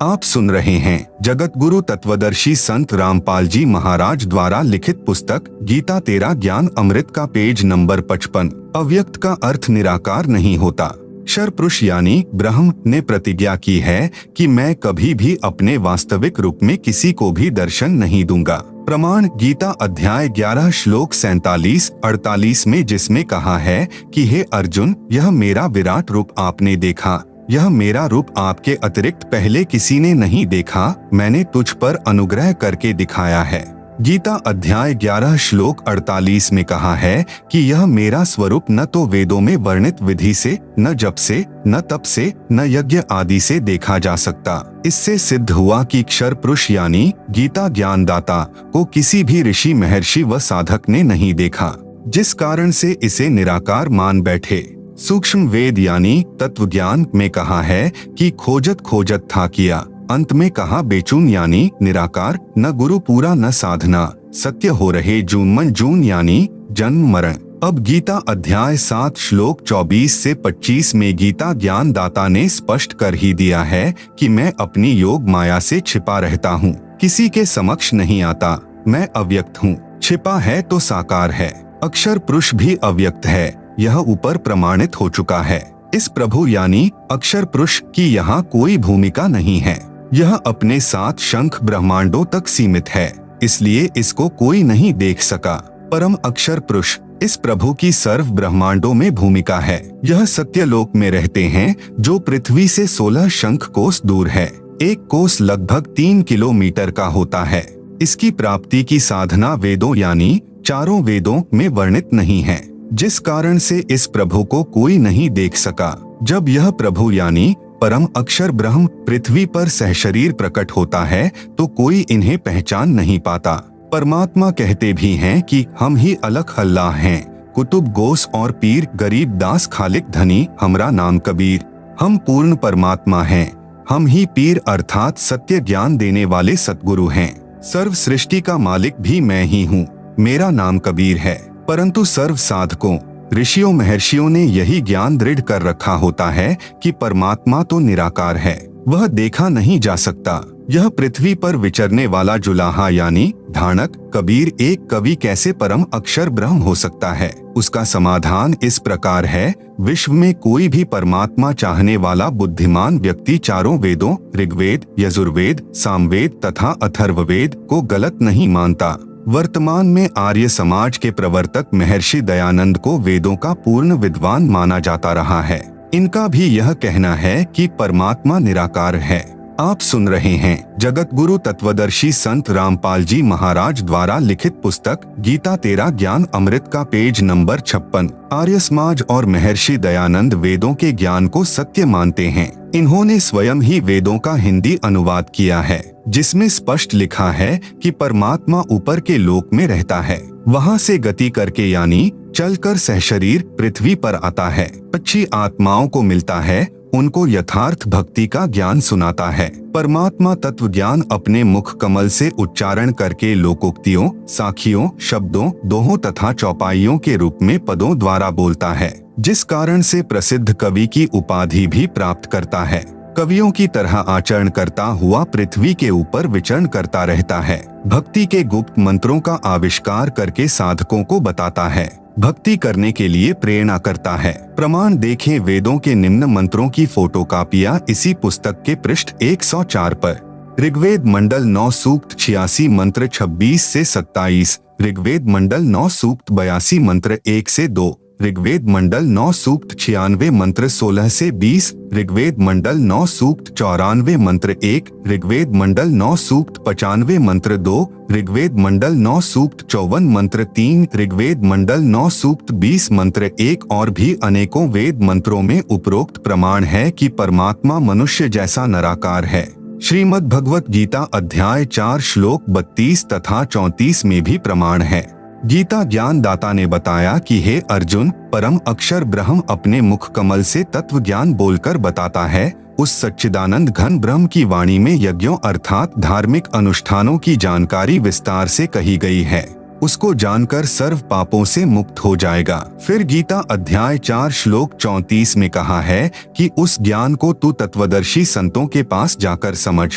आप सुन रहे हैं जगत गुरु तत्वदर्शी संत रामपाल जी महाराज द्वारा लिखित पुस्तक गीता तेरा ज्ञान अमृत का पेज नंबर 55। अव्यक्त का अर्थ निराकार नहीं होता। क्षरपुरुष यानी ब्रह्म ने प्रतिज्ञा की है कि मैं कभी भी अपने वास्तविक रूप में किसी को भी दर्शन नहीं दूंगा। प्रमाण गीता अध्याय 11 श्लोक 47-48 में, जिसमें कहा है कि हे अर्जुन, यह मेरा विराट रूप आपने देखा, यह मेरा रूप आपके अतिरिक्त पहले किसी ने नहीं देखा, मैंने तुझ पर अनुग्रह करके दिखाया है। गीता अध्याय 11 श्लोक 48 में कहा है कि यह मेरा स्वरूप न तो वेदों में वर्णित विधि से, न जप से, न तप से, न यज्ञ आदि से देखा जा सकता। इससे सिद्ध हुआ कि क्षर पुरुष यानी गीता ज्ञानदाता को किसी भी ऋषि, महर्षि व साधक ने नहीं देखा, जिस कारण से इसे निराकार मान बैठे। सूक्ष्म वेद यानी तत्व ज्ञान में कहा है कि खोजत खोजत था किया, अंत में कहा बेचून यानी निराकार, न गुरु पूरा न साधना, सत्य हो रहे जून मन जून यानी जन्म मरण। अब गीता अध्याय 7 श्लोक 24 से 25 में गीता ज्ञान दाता ने स्पष्ट कर ही दिया है कि मैं अपनी योग माया से छिपा रहता हूँ, किसी के समक्ष नहीं आता, मैं अव्यक्त हूँ। छिपा है तो साकार है। अक्षर पुरुष भी अव्यक्त है, यह ऊपर प्रमाणित हो चुका है। इस प्रभु यानी अक्षर पुरुष की यहाँ कोई भूमिका नहीं है, यह अपने 7 शंख ब्रह्मांडों तक सीमित है, इसलिए इसको कोई नहीं देख सका। परम अक्षर पुरुष इस प्रभु की सर्व ब्रह्मांडों में भूमिका है। यह सत्यलोक में रहते हैं, जो पृथ्वी से 16 शंख कोस दूर है। एक कोस लगभग 3 किलोमीटर का होता है। इसकी प्राप्ति की साधना वेदों यानी चारों वेदों में वर्णित नहीं है, जिस कारण से इस प्रभु को कोई नहीं देख सका। जब यह प्रभु यानी परम अक्षर ब्रह्म पृथ्वी पर सहशरीर प्रकट होता है तो कोई इन्हें पहचान नहीं पाता। परमात्मा कहते भी हैं कि हम ही अलग अल्लाह हैं, कुतुब गोस और पीर, गरीब दास खालिक धनी, हमरा नाम कबीर। हम पूर्ण परमात्मा हैं, हम ही पीर अर्थात सत्य ज्ञान देने वाले सतगुरु हैं। सर्व सृष्टि का मालिक भी मैं ही हूँ, मेरा नाम कबीर है। परंतु सर्व साधकों, ऋषियों, महर्षियों ने यही ज्ञान दृढ़ कर रखा होता है कि परमात्मा तो निराकार है, वह देखा नहीं जा सकता। यह पृथ्वी पर विचरने वाला जुलाहा यानी धानक कबीर एक कवि कैसे परम अक्षर ब्रह्म हो सकता है? उसका समाधान इस प्रकार है, विश्व में कोई भी परमात्मा चाहने वाला बुद्धिमान व्यक्ति चारों वेदों ऋग्वेद, यजुर्वेद, सामवेद तथा अथर्ववेद को गलत नहीं मानता। वर्तमान में आर्य समाज के प्रवर्तक महर्षि दयानंद को वेदों का पूर्ण विद्वान माना जाता रहा है। इनका भी यह कहना है कि परमात्मा निराकार है। आप सुन रहे हैं जगत गुरु तत्वदर्शी संत रामपाल जी महाराज द्वारा लिखित पुस्तक गीता तेरा ज्ञान अमृत का पेज नंबर 56। आर्य समाज और महर्षि दयानंद वेदों के ज्ञान को सत्य मानते हैं। इन्होंने स्वयं ही वेदों का हिंदी अनुवाद किया है, जिसमें स्पष्ट लिखा है कि परमात्मा ऊपर के लोक में रहता है, वहां से गति करके यानी चलकर सहशरीर पृथ्वी पर आता है, अच्छी आत्माओं को मिलता है, उनको यथार्थ भक्ति का ज्ञान सुनाता है। परमात्मा तत्व ज्ञान अपने मुख कमल से उच्चारण करके लोकोक्तियों, साखियों, शब्दों, दोहों तथा चौपाइयों के रूप में पदों द्वारा बोलता है, जिस कारण से प्रसिद्ध कवि की उपाधि भी प्राप्त करता है। कवियों की तरह आचरण करता हुआ पृथ्वी के ऊपर विचरण करता रहता है। भक्ति के गुप्त मंत्रों का आविष्कार करके साधकों को बताता है, भक्ति करने के लिए प्रेरणा करता है। प्रमाण देखें, वेदों के निम्न मंत्रों की फोटोकॉपियां इसी पुस्तक के पृष्ठ 104 पर। ऋग्वेद मंडल 9 सूक्त 86 मंत्र 26 से 27, ऋग्वेद मंडल 9 सूक्त 82 मंत्र 1 से 2, ऋग्वेद मंडल 9 सूक्त 96 मंत्र 16 से 20, ऋग्वेद मंडल 9 सूक्त 94 मंत्र 1, ऋग्वेद मंडल 9 सूक्त 95 मंत्र 2, ऋग्वेद मंडल 9 सूक्त 54 मंत्र 3, ऋग्वेद मंडल 9 सूक्त 20 मंत्र 1 और भी अनेकों वेद मंत्रों में उपरोक्त प्रमाण है कि परमात्मा मनुष्य जैसा निराकार है। श्रीमद् भगवत गीता अध्याय 4 श्लोक 32 तथा 34 में भी प्रमाण है। गीता ज्ञान दाता ने बताया कि हे अर्जुन, परम अक्षर ब्रह्म अपने मुख कमल से तत्व ज्ञान बोलकर बताता है। उस सच्चिदानंद घन ब्रह्म की वाणी में यज्ञों अर्थात धार्मिक अनुष्ठानों की जानकारी विस्तार से कही गई है। उसको जानकर सर्व पापों से मुक्त हो जाएगा। फिर गीता अध्याय 4 श्लोक 34 में कहा है कि उस ज्ञान को तू तत्वदर्शी संतों के पास जाकर समझ।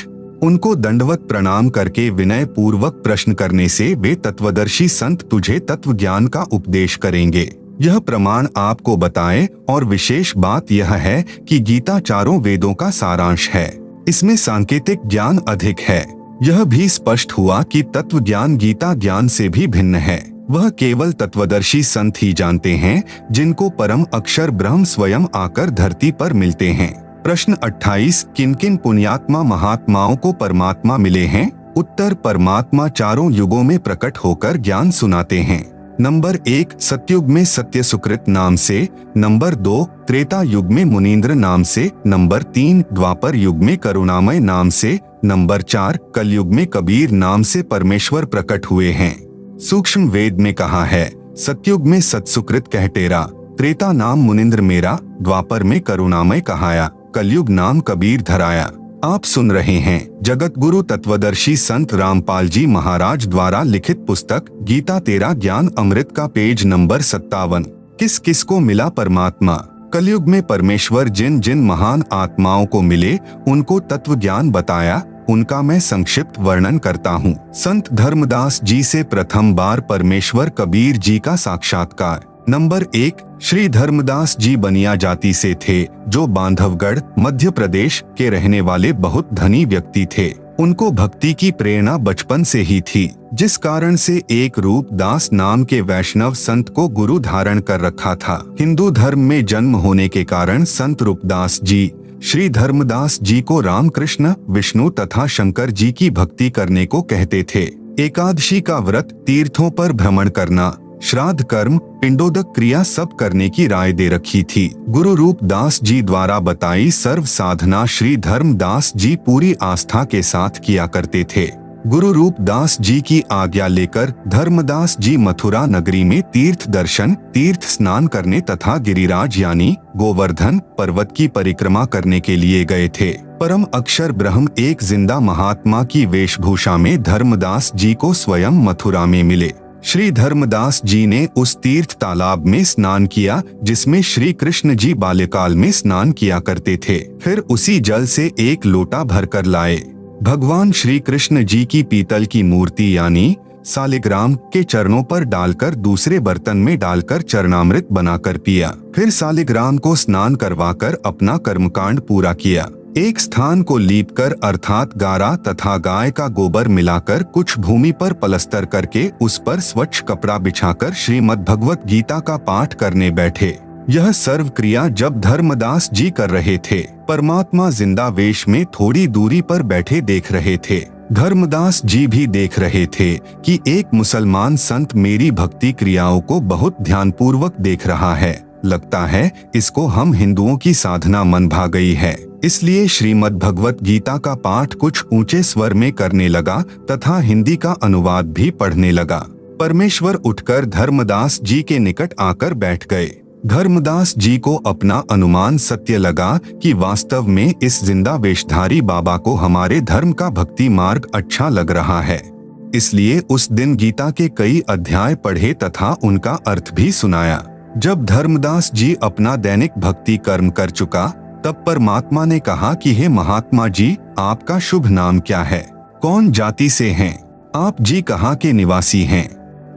उनको दंडवत प्रणाम करके विनय पूर्वक प्रश्न करने से वे तत्वदर्शी संत तुझे तत्व ज्ञान का उपदेश करेंगे। यह प्रमाण आपको बताए और विशेष बात यह है कि गीता चारों वेदों का सारांश है। इसमें सांकेतिक ज्ञान अधिक है। यह भी स्पष्ट हुआ कि तत्व ज्ञान गीता ज्ञान से भी भिन्न है। वह केवल तत्वदर्शी संत ही जानते हैं, जिनको परम अक्षर ब्रह्म स्वयं आकर धरती पर मिलते हैं। प्रश्न 28, किन किन पुण्यात्मा महात्माओं को परमात्मा मिले हैं? उत्तर, परमात्मा चारों युगों में प्रकट होकर ज्ञान सुनाते हैं। नंबर 1, सतयुग में सत्य सुकृत नाम से। नंबर 2, त्रेता युग में मुनीन्द्र नाम से। नंबर 3, द्वापर युग में करुणामय नाम से। नंबर 4, कलयुग में कबीर नाम से परमेश्वर प्रकट हुए हैं। सूक्ष्म वेद में कहा है, सतयुग में सत्सुकृत कह टेरा, त्रेता नाम मुनीन्द्र मेरा, द्वापर में करुणामय कहाया, कलयुग नाम कबीर धराया। आप सुन रहे हैं जगत गुरु तत्वदर्शी संत रामपाल जी महाराज द्वारा लिखित पुस्तक गीता तेरा ज्ञान अमृत का पेज नंबर 57। किस किस को मिला परमात्मा? कलयुग में परमेश्वर जिन जिन महान आत्माओं को मिले उनको तत्व ज्ञान बताया, उनका मैं संक्षिप्त वर्णन करता हूँ। संत धर्मदास जी से प्रथम बार परमेश्वर कबीर जी का साक्षात्कार। नंबर 1, श्री धर्मदास जी बनिया जाति से थे, जो बांधवगढ़ मध्य प्रदेश के रहने वाले बहुत धनी व्यक्ति थे। उनको भक्ति की प्रेरणा बचपन से ही थी, जिस कारण से एक रूप दास नाम के वैष्णव संत को गुरु धारण कर रखा था। हिंदू धर्म में जन्म होने के कारण संत रूपदास जी श्री धर्मदास जी को रामकृष्ण, विष्णु तथा शंकर जी की भक्ति करने को कहते थे। एकादशी का व्रत, तीर्थों पर भ्रमण करना, श्राद्ध कर्म, पिंडोदक क्रिया सब करने की राय दे रखी थी। गुरु रूपदास जी द्वारा बताई सर्व साधना श्री धर्मदास जी पूरी आस्था के साथ किया करते थे। गुरु रूपदास जी की आज्ञा लेकर धर्मदास जी मथुरा नगरी में तीर्थ दर्शन, तीर्थ स्नान करने तथा गिरिराज यानी गोवर्धन पर्वत की परिक्रमा करने के लिए गए थे। परम अक्षर ब्रह्म एक जिंदा महात्मा की वेशभूषा में धर्मदास जी को स्वयं मथुरा में मिले। श्री धर्मदास जी ने उस तीर्थ तालाब में स्नान किया जिसमें श्री कृष्ण जी बाल्यकाल में स्नान किया करते थे। फिर उसी जल से एक लोटा भरकर लाए। भगवान श्री कृष्ण जी की पीतल की मूर्ति यानी सालिग्राम के चरणों पर डालकर दूसरे बर्तन में डालकर चरणामृत बनाकर पिया। फिर सालिग्राम को स्नान करवाकर अपना कर्मकांड पूरा किया। एक स्थान को लीपकर अर्थात गारा तथा गाय का गोबर मिलाकर कुछ भूमि पर पलस्तर करके उस पर स्वच्छ कपड़ा बिछाकर श्रीमद् भगवत गीता का पाठ करने बैठे। यह सर्व क्रिया जब धर्मदास जी कर रहे थे, परमात्मा जिंदा वेश में थोड़ी दूरी पर बैठे देख रहे थे। धर्मदास जी भी देख रहे थे कि एक मुसलमान संत मेरी भक्ति क्रियाओं को बहुत ध्यानपूर्वक देख रहा है। लगता है इसको हम हिंदुओं की साधना मन भा गई है। इसलिए श्रीमद् भगवत गीता का पाठ कुछ ऊंचे स्वर में करने लगा तथा हिंदी का अनुवाद भी पढ़ने लगा। परमेश्वर उठकर धर्मदास जी के निकट आकर बैठ गए। धर्मदास जी को अपना अनुमान सत्य लगा कि वास्तव में इस जिंदा वेशधारी बाबा को हमारे धर्म का भक्ति मार्ग अच्छा लग रहा है। इसलिए उस दिन गीता के कई अध्याय पढ़े तथा उनका अर्थ भी सुनाया। जब धर्मदास जी अपना दैनिक भक्ति कर्म कर चुका, तब परमात्मा ने कहा कि हे महात्मा जी, आपका शुभ नाम क्या है? कौन जाति से हैं? आप जी कहाँ के निवासी हैं?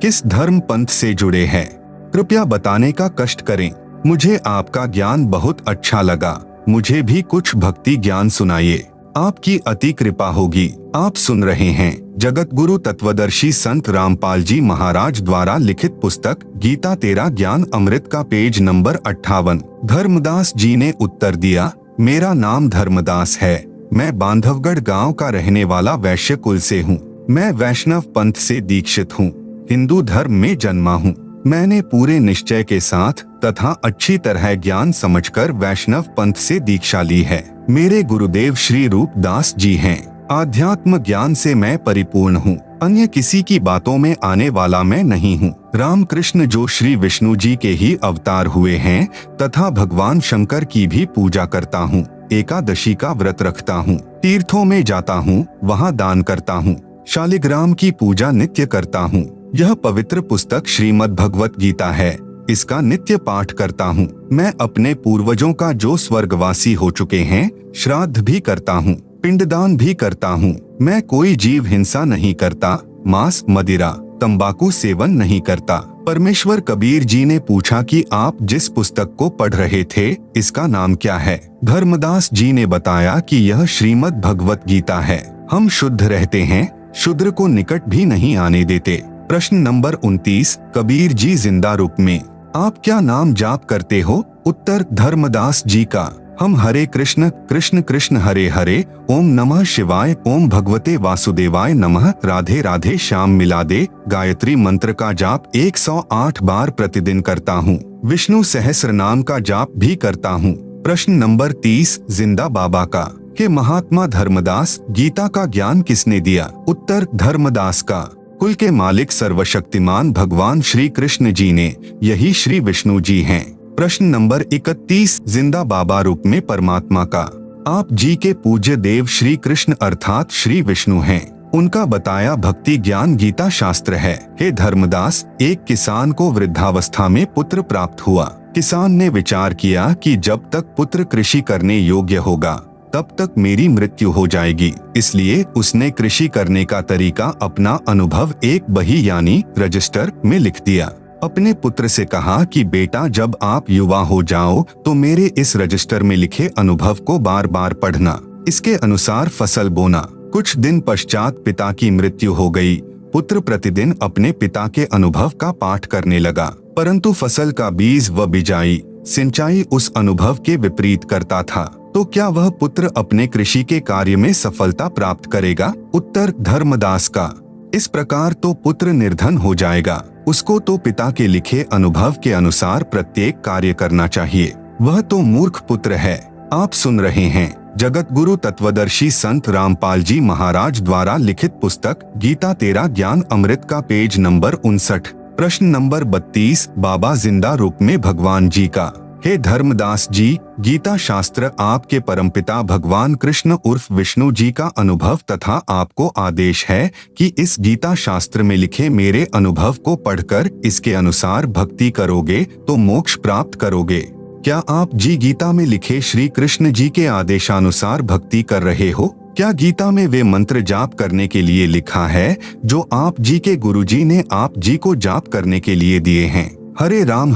किस धर्म पंथ से जुड़े हैं? कृपया बताने का कष्ट करें। मुझे आपका ज्ञान बहुत अच्छा लगा। मुझे भी कुछ भक्ति ज्ञान सुनाइए। आपकी अति कृपा होगी। आप सुन रहे हैं जगत गुरु तत्वदर्शी संत रामपाल जी महाराज द्वारा लिखित पुस्तक गीता तेरा ज्ञान अमृत का पेज नंबर 58। धर्मदास जी ने उत्तर दिया, मेरा नाम धर्मदास है। मैं बांधवगढ़ गांव का रहने वाला वैश्य कुल से हूँ। मैं वैष्णव पंथ से दीक्षित हूँ। हिंदू धर्म में जन्मा हूँ। मैंने पूरे निश्चय के साथ तथा अच्छी तरह ज्ञान समझकर वैष्णव पंथ से दीक्षा ली है। मेरे गुरुदेव श्री रूपदास जी हैं। आध्यात्म ज्ञान से मैं परिपूर्ण हूँ। अन्य किसी की बातों में आने वाला मैं नहीं हूँ। रामकृष्ण जो श्री विष्णु जी के ही अवतार हुए हैं तथा भगवान शंकर की भी पूजा करता हूँ। एकादशी का व्रत रखता हूँ। तीर्थों में जाता हूँ, वहाँ दान करता हूँ। शालिग्राम की पूजा नित्य करता हूँ। यह पवित्र पुस्तक श्रीमद् भगवत गीता है। इसका नित्य पाठ करता हूँ। मैं अपने पूर्वजों का जो स्वर्गवासी हो चुके हैं श्राद्ध भी करता हूँ, पिंडदान भी करता हूँ। मैं कोई जीव हिंसा नहीं करता, मांस, मदिरा, तंबाकू सेवन नहीं करता। परमेश्वर कबीर जी ने पूछा कि आप जिस पुस्तक को पढ़ रहे थे इसका नाम क्या है? धर्मदास जी ने बताया कि यह श्रीमद् भगवत गीता है। हम शुद्ध रहते हैं, शूद्र को निकट भी नहीं आने देते। प्रश्न नंबर 29, कबीर जी जिंदा रूप में आप क्या नाम जाप करते हो? उत्तर, धर्मदास जी का हम हरे कृष्ण कृष्ण कृष्ण हरे हरे, ओम नमः शिवाय, ओम भगवते वासुदेवाय नमः, राधे राधे श्याम मिला दे गायत्री मंत्र का जाप 108 बार प्रतिदिन करता हूँ। विष्णु सहस्र नाम का जाप भी करता हूँ। प्रश्न नंबर 30, जिंदा बाबा का के महात्मा धर्मदास गीता का ज्ञान किसने दिया? उत्तर, धर्मदास का कुल के मालिक सर्वशक्तिमान भगवान श्री कृष्ण जी ने, यही श्री विष्णु जी हैं। प्रश्न नंबर 31, जिंदा बाबा रूप में परमात्मा का आप जी के पूज्य देव श्री कृष्ण अर्थात श्री विष्णु हैं। उनका बताया भक्ति ज्ञान गीता शास्त्र है। हे धर्मदास, एक किसान को वृद्धावस्था में पुत्र प्राप्त हुआ। किसान ने विचार किया कि जब तक पुत्र कृषि करने योग्य होगा तब तक मेरी मृत्यु हो जाएगी। इसलिए उसने कृषि करने का तरीका अपना अनुभव एक बही यानी रजिस्टर में लिख दिया। अपने पुत्र से कहा कि बेटा, जब आप युवा हो जाओ तो मेरे इस रजिस्टर में लिखे अनुभव को बार बार पढ़ना, इसके अनुसार फसल बोना। कुछ दिन पश्चात पिता की मृत्यु हो गई। पुत्र प्रतिदिन अपने पिता के अनुभव का पाठ करने लगा, परंतु फसल का बीज व बिजाई, सिंचाई उस अनुभव के विपरीत करता था। तो क्या वह पुत्र अपने कृषि के कार्य में सफलता प्राप्त करेगा? उत्तर, धर्मदास का इस प्रकार तो पुत्र निर्धन हो जाएगा। उसको तो पिता के लिखे अनुभव के अनुसार प्रत्येक कार्य करना चाहिए। वह तो मूर्ख पुत्र है। आप सुन रहे हैं जगत गुरु तत्वदर्शी संत रामपाल जी महाराज द्वारा लिखित पुस्तक गीता तेरा ज्ञान अमृत का पेज नंबर 59। प्रश्न नंबर 32, बाबा जिंदा रूप में भगवान जी का। हे धर्मदास जी, गीता शास्त्र आपके परमपिता भगवान कृष्ण उर्फ विष्णु जी का अनुभव तथा आपको आदेश है कि इस गीता शास्त्र में लिखे मेरे अनुभव को पढ़कर इसके अनुसार भक्ति करोगे तो मोक्ष प्राप्त करोगे। क्या आप जी गीता में लिखे श्री कृष्ण जी के आदेशानुसार भक्ति कर रहे हो? क्या गीता में वे मंत्र जाप करने के लिए लिखा है जो आप जी के गुरुजी ने आप जी को जाप करने के लिए दिए हैं? हरे राम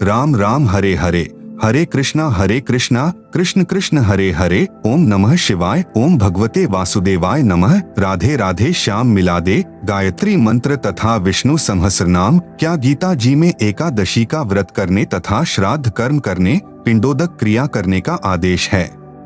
राम राम हरे हरे, हरे कृष्णा कृष्ण कृष्ण हरे हरे, ओम नमः शिवाय, ओम भगवते वासुदेवाय नमः, राधे राधे श्याम मिला दे गायत्री मंत्र तथा विष्णु सहस्र नाम। क्या गीता जी में एकादशी का व्रत करने तथा श्राद्ध कर्म करने, पिंडोदक क्रिया करने का आदेश है?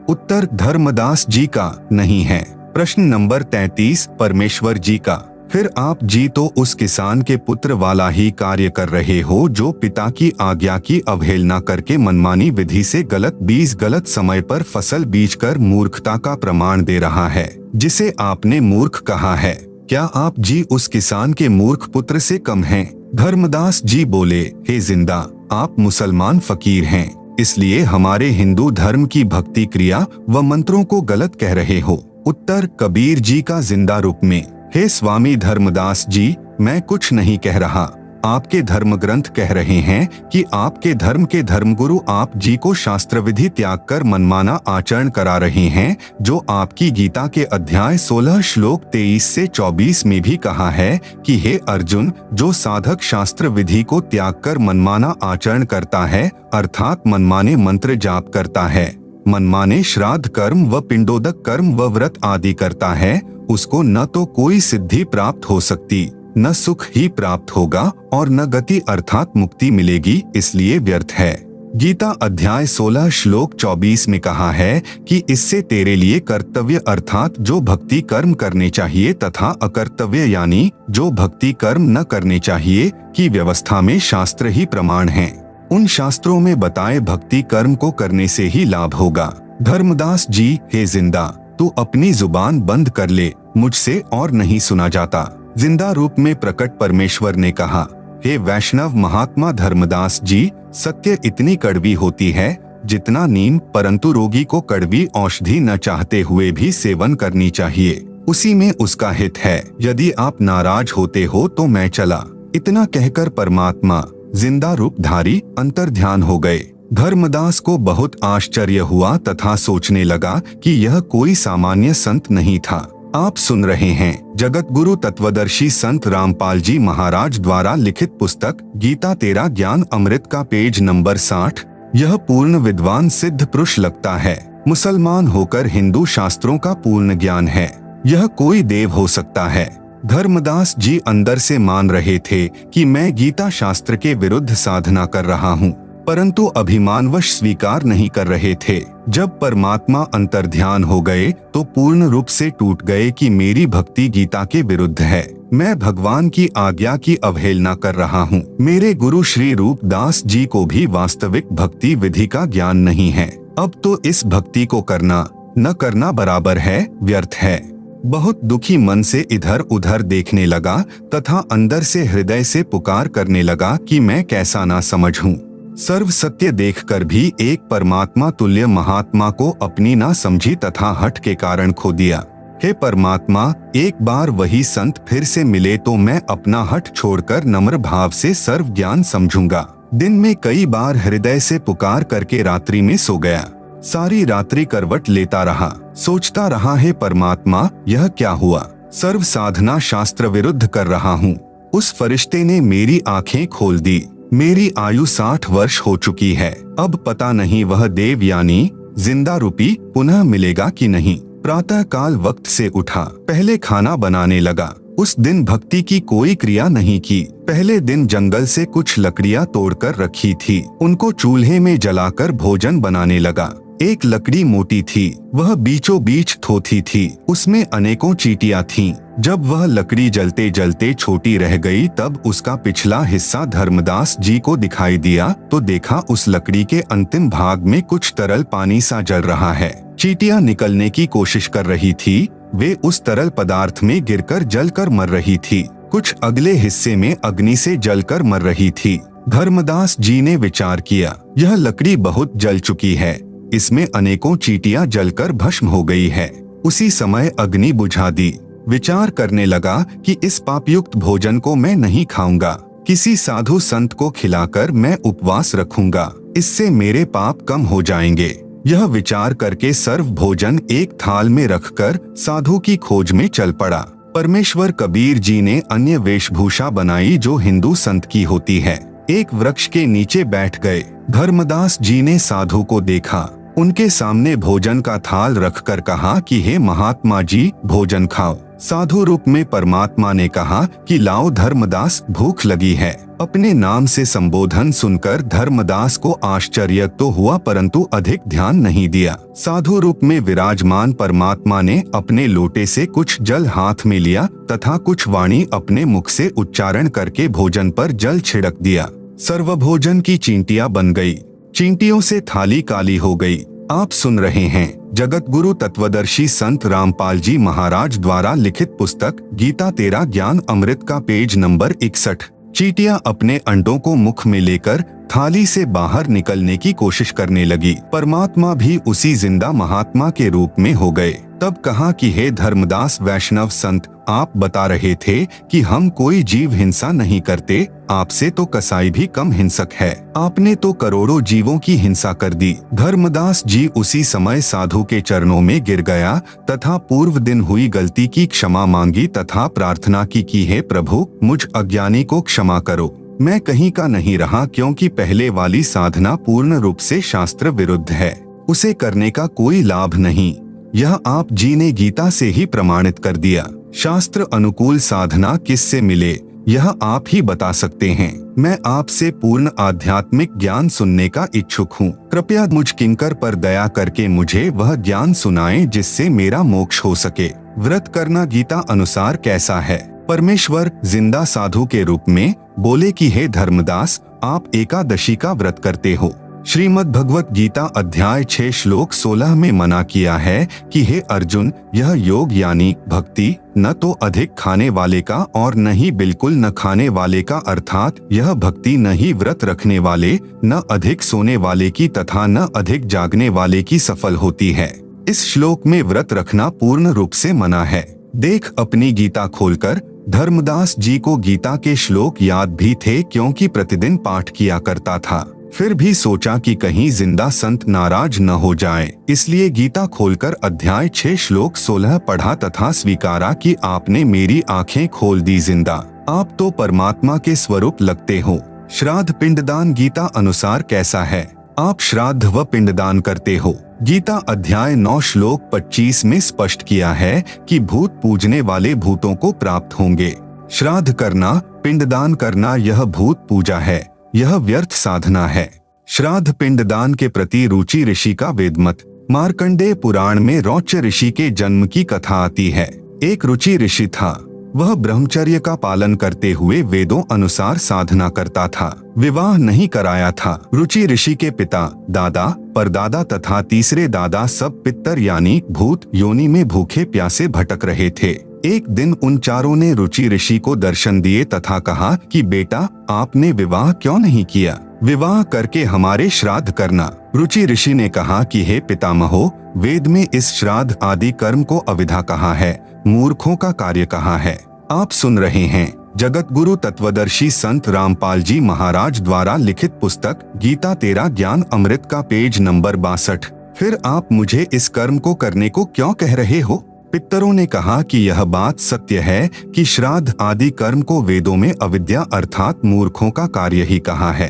उत्तर, धर्मदास जी का नहीं है। प्रश्न नंबर 33, परमेश्वर जी का। फिर आप जी तो उस किसान के पुत्र वाला ही कार्य कर रहे हो जो पिता की आज्ञा की अवहेलना करके मनमानी विधि से गलत बीज गलत समय पर फसल बीजकर मूर्खता का प्रमाण दे रहा है, जिसे आपने मूर्ख कहा है। क्या आप जी उस किसान के मूर्ख पुत्र से कम हैं? धर्मदास जी बोले, हे जिंदा, आप मुसलमान फकीर हैं, इसलिए हमारे हिंदू धर्म की भक्ति क्रिया व मंत्रों को गलत कह रहे हो। उत्तर, कबीर जी का जिंदा रूप में। हे स्वामी धर्मदास जी, मैं कुछ नहीं कह रहा। आपके धर्म ग्रंथ कह रहे हैं कि आपके धर्म के धर्मगुरु आप जी को शास्त्र विधि त्याग कर मनमाना आचरण करा रहे हैं, जो आपकी गीता के अध्याय 16 श्लोक 23 से 24 में भी कहा है कि हे अर्जुन, जो साधक शास्त्र विधि को त्याग कर मनमाना आचरण करता है अर्थात मनमाने मंत्र जाप करता है, मनमाने श्राद्ध कर्म व पिंडोदक कर्म व व्रत आदि करता है, उसको न तो कोई सिद्धि प्राप्त हो सकती, न सुख ही प्राप्त होगा और न गति अर्थात मुक्ति मिलेगी, इसलिए व्यर्थ है। गीता अध्याय 16 श्लोक 24 में कहा है कि इससे तेरे लिए कर्तव्य अर्थात जो भक्ति कर्म करने चाहिए तथा अकर्तव्य यानी जो भक्ति कर्म न करने चाहिए की व्यवस्था में शास्त्र ही प्रमाण हैं। उन शास्त्रों में बताए भक्ति कर्म को करने से ही लाभ होगा। धर्मदास जी, हे जिंदा, तू अपनी जुबान बंद कर ले, मुझसे और नहीं सुना जाता। जिंदा रूप में प्रकट परमेश्वर ने कहा, हे वैष्णव महात्मा धर्मदास जी, सत्य इतनी कड़वी होती है जितना नीम, परंतु रोगी को कड़वी औषधि न चाहते हुए भी सेवन करनी चाहिए। उसी में उसका हित है। यदि आप नाराज होते हो तो मैं चला। इतना कहकर परमात्मा जिंदा रूपधारी अंतर्ध्यान हो गए। धर्मदास को बहुत आश्चर्य हुआ तथा सोचने लगा कि यह कोई सामान्य संत नहीं था। आप सुन रहे हैं जगत गुरु तत्वदर्शी संत रामपाल जी महाराज द्वारा लिखित पुस्तक गीता तेरा ज्ञान अमृत का पेज नंबर 60। यह पूर्ण विद्वान सिद्ध पुरुष लगता है। मुसलमान होकर हिंदू शास्त्रों का पूर्ण ज्ञान है। यह कोई देव हो सकता है। धर्मदास जी अंदर से मान रहे थे कि मैं गीता शास्त्र के विरुद्ध साधना कर रहा हूँ, परंतु अभिमानवश स्वीकार नहीं कर रहे थे। जब परमात्मा अंतर्ध्यान हो गए तो पूर्ण रूप से टूट गए कि मेरी भक्ति गीता के विरुद्ध है। मैं भगवान की आज्ञा की अवहेलना कर रहा हूँ। मेरे गुरु श्री रूपदास जी को भी वास्तविक भक्ति विधि का ज्ञान नहीं है। अब तो इस भक्ति को करना न करना बराबर है, व्यर्थ है। बहुत दुखी मन से इधर उधर देखने लगा तथा अंदर से हृदय से पुकार करने लगा कि मैं कैसा ना समझ हूँ। सर्व सत्य देखकर भी एक परमात्मा तुल्य महात्मा को अपनी ना समझी तथा हठ के कारण खो दिया। हे परमात्मा, एक बार वही संत फिर से मिले तो मैं अपना हठ छोड़कर नम्र भाव से सर्व ज्ञान समझूंगा। दिन में कई बार हृदय से पुकार करके रात्रि में सो गया। सारी रात्रि करवट लेता रहा, सोचता रहा, हे परमात्मा यह क्या हुआ? सर्व साधना शास्त्र विरुद्ध कर रहा हूँ। उस फरिश्ते ने मेरी आंखें खोल दी। मेरी आयु 60 वर्ष हो चुकी है। अब पता नहीं वह देव यानी जिंदा रूपी पुनः मिलेगा कि नहीं। प्रातः काल वक्त से उठा, पहले खाना बनाने लगा। उस दिन भक्ति की कोई क्रिया नहीं की। पहले दिन जंगल से कुछ लकड़ियां तोड़कर रखी थी, उनको चूल्हे में जलाकर भोजन बनाने लगा। एक लकड़ी मोटी थी, वह बीचों बीच थोथी थी, उसमें अनेकों चींटियां थीं। जब वह लकड़ी जलते जलते छोटी रह गई तब उसका पिछला हिस्सा धर्मदास जी को दिखाई दिया तो देखा उस लकड़ी के अंतिम भाग में कुछ तरल पानी सा जल रहा है। चींटियां निकलने की कोशिश कर रही थी, वे उस तरल पदार्थ में गिरकर जलकर मर रही थी। कुछ अगले हिस्से में अग्नि से जलकर मर रही थी। धर्मदास जी ने विचार किया, यह लकड़ी बहुत जल चुकी है, इसमें अनेकों चींटियां जलकर भस्म हो गई है। उसी समय अग्नि बुझा दी। विचार करने लगा कि इस पापयुक्त भोजन को मैं नहीं खाऊंगा, किसी साधु संत को खिलाकर मैं उपवास रखूंगा, इससे मेरे पाप कम हो जाएंगे। यह विचार करके सर्व भोजन एक थाल में रखकर साधु की खोज में चल पड़ा। परमेश्वर कबीर जी ने अन्य वेशभूषा बनाई जो हिंदू संत की होती है। एक वृक्ष के नीचे बैठ गए। धर्मदास जी ने साधु को देखा, उनके सामने भोजन का थाल रखकर कहा कि हे महात्मा जी भोजन खाओ। साधु रूप में परमात्मा ने कहा कि लाओ धर्मदास, भूख लगी है। अपने नाम से संबोधन सुनकर धर्मदास को आश्चर्य तो हुआ परंतु अधिक ध्यान नहीं दिया। साधु रूप में विराजमान परमात्मा ने अपने लोटे से कुछ जल हाथ में लिया तथा कुछ वाणी अपने मुख से उच्चारण करके भोजन पर जल छिड़क दिया। सर्वभोजन की चींटियां बन गई। चींटियों से थाली काली हो गई। आप सुन रहे हैं जगत गुरु तत्वदर्शी संत रामपाल जी महाराज द्वारा लिखित पुस्तक गीता तेरा ज्ञान अमृत का पेज नंबर 61। चींटियां अपने अंडों को मुख में लेकर थाली से बाहर निकलने की कोशिश करने लगी। परमात्मा भी उसी जिंदा महात्मा के रूप में हो गए। तब कहा कि हे धर्मदास वैष्णव संत, आप बता रहे थे कि हम कोई जीव हिंसा नहीं करते, आपसे तो कसाई भी कम हिंसक है, आपने तो करोड़ों जीवों की हिंसा कर दी। धर्मदास जी उसी समय साधु के चरणों में गिर गया तथा पूर्व दिन हुई गलती की क्षमा मांगी तथा प्रार्थना की कि हे प्रभु, मुझ अज्ञानी को क्षमा करो, मैं कहीं का नहीं रहा, क्योंकि पहले वाली साधना पूर्ण रूप से शास्त्र विरुद्ध है, उसे करने का कोई लाभ नहीं। यह आप जी ने गीता से ही प्रमाणित कर दिया। शास्त्र अनुकूल साधना किससे मिले यह आप ही बता सकते हैं। मैं आपसे पूर्ण आध्यात्मिक ज्ञान सुनने का इच्छुक हूँ। कृपया मुझ किंकर पर दया करके मुझे वह ज्ञान सुनाएं जिससे मेरा मोक्ष हो सके। व्रत करना गीता अनुसार कैसा है? परमेश्वर जिंदा साधु के रूप में बोले कि हे धर्मदास, आप एकादशी का व्रत करते हो। श्रीमद् भगवत गीता अध्याय 6 श्लोक 16 में मना किया है कि हे अर्जुन, यह योग यानी भक्ति न तो अधिक खाने वाले का और न ही बिल्कुल न खाने वाले का, अर्थात यह भक्ति न ही व्रत रखने वाले, न अधिक सोने वाले की तथा न अधिक जागने वाले की सफल होती है। इस श्लोक में व्रत रखना पूर्ण रूप से मना है। देख अपनी गीता खोलकर। धर्मदास जी को गीता के श्लोक याद भी थे क्योंकि प्रतिदिन पाठ किया करता था। फिर भी सोचा कि कहीं जिंदा संत नाराज न हो जाए, इसलिए गीता खोलकर अध्याय 6 श्लोक 16 पढ़ा तथा स्वीकारा कि आपने मेरी आंखें खोल दी जिंदा। आप तो परमात्मा के स्वरूप लगते हो। श्राद्ध पिंडदान गीता अनुसार कैसा है? आप श्राद्ध व पिंडदान करते हो। गीता अध्याय 9 श्लोक 25 में स्पष्ट किया है कि भूत पूजने वाले भूतों को प्राप्त होंगे। श्राद्ध करना, पिंडदान करना यह भूत पूजा है, यह व्यर्थ साधना है। श्राद्ध पिंडदान के प्रति रुचि ऋषि का वेदमत। मार्कंडेय पुराण में रौच्य ऋषि के जन्म की कथा आती है। एक रुचि ऋषि था। वह ब्रह्मचर्य का पालन करते हुए वेदों अनुसार साधना करता था। विवाह नहीं कराया था। रुचि ऋषि के पिता, दादा, परदादा तथा तीसरे दादा सब पितर यानी भूत योनि में भूखे प्यासे भटक रहे थे। एक दिन उन चारों ने रुचि ऋषि को दर्शन दिए तथा कहा कि बेटा, आपने विवाह क्यों नहीं किया? विवाह करके हमारे श्राद्ध करना। रुचि ऋषि ने कहा कि हे पितामहो, वेद में इस श्राद्ध आदि कर्म को अविधा कहा है, मूर्खों का कार्य कहा है। आप सुन रहे हैं जगत गुरु तत्वदर्शी संत रामपाल जी महाराज द्वारा लिखित पुस्तक गीता तेरा ज्ञान अमृत का पेज नंबर 62। फिर आप मुझे इस कर्म को करने को क्यों कह रहे हो? पितरों ने कहा कि यह बात सत्य है कि श्राद्ध आदि कर्म को वेदों में अविद्या अर्थात मूर्खों का कार्य ही कहा है।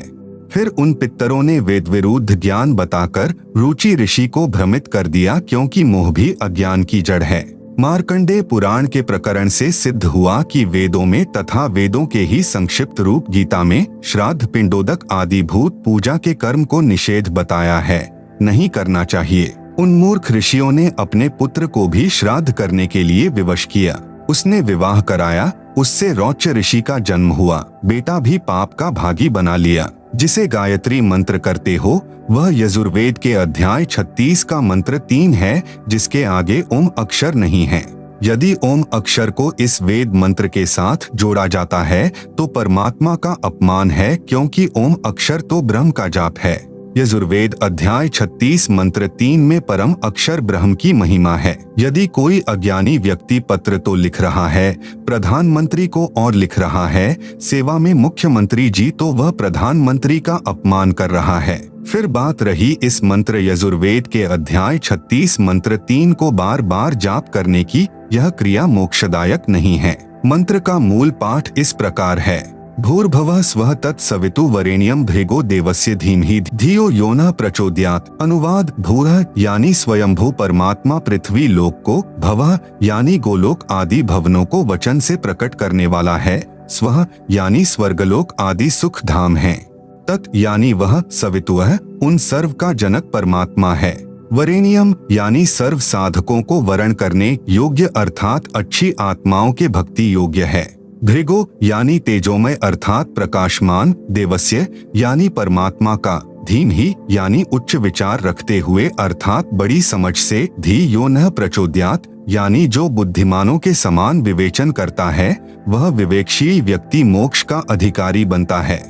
फिर उन पितरों ने वेद विरुद्ध ज्ञान बताकर रुचि ऋषि को भ्रमित कर दिया क्योंकि मोह भी अज्ञान की जड़ है। मार्कंडेय पुराण के प्रकरण से सिद्ध हुआ कि वेदों में तथा वेदों के ही संक्षिप्त रूप गीता में श्राद्ध पिंडोदक आदि भूत पूजा के कर्म को निषेध बताया है, नहीं करना चाहिए। उन मूर्ख ऋषियों ने अपने पुत्र को भी श्राद्ध करने के लिए विवश किया। उसने विवाह कराया, उससे रौच्य ऋषि का जन्म हुआ। बेटा भी पाप का भागी बना लिया। जिसे गायत्री मंत्र करते हो वह यजुर्वेद के अध्याय 36 का मंत्र 3 है, जिसके आगे ओम अक्षर नहीं है। यदि ओम अक्षर को इस वेद मंत्र के साथ जोड़ा जाता है तो परमात्मा का अपमान है, क्योंकि ओम अक्षर तो ब्रह्म का जाप है। यजुर्वेद अध्याय 36 मंत्र 3 में परम अक्षर ब्रह्म की महिमा है। यदि कोई अज्ञानी व्यक्ति पत्र तो लिख रहा है, प्रधानमंत्री को और लिख रहा है, सेवा में मुख्यमंत्री जी, तो वह प्रधानमंत्री का अपमान कर रहा है। फिर बात रही इस मंत्र यजुर्वेद के अध्याय 36 मंत्र 3 को बार बार जाप करने की, यह क्रिया मोक्षदायक नहीं है। मंत्र का मूल पाठ इस प्रकार है: भूर्भुवः स्वः तत्सवितुर्वरेण्यं भृगो देवस्य धीमहि धियो यो नः प्रचोदयात्। अनुवाद: भूरः यानी स्वयंभू परमात्मा पृथ्वी लोक को, भवः यानी गोलोक आदि भवनों को वचन से प्रकट करने वाला है, स्वः यानी स्वर्गलोक आदि सुख धाम है, तत् यानी वह सवितुः उन सर्व का जनक परमात्मा है, वरेण्यम यानी सर्व साधकों को वरण करने योग्य अर्थात अच्छी आत्माओं के भक्ति योग्य है, भृगो यानी तेजोमय अर्थात प्रकाशमान, देवस्य यानी परमात्मा का, धीमहि यानी उच्च विचार रखते हुए अर्थात बड़ी समझ से, धी यो नः प्रचोदयात् यानी जो बुद्धिमानों के समान विवेचन करता है, वह विवेकशील व्यक्ति मोक्ष का अधिकारी बनता है।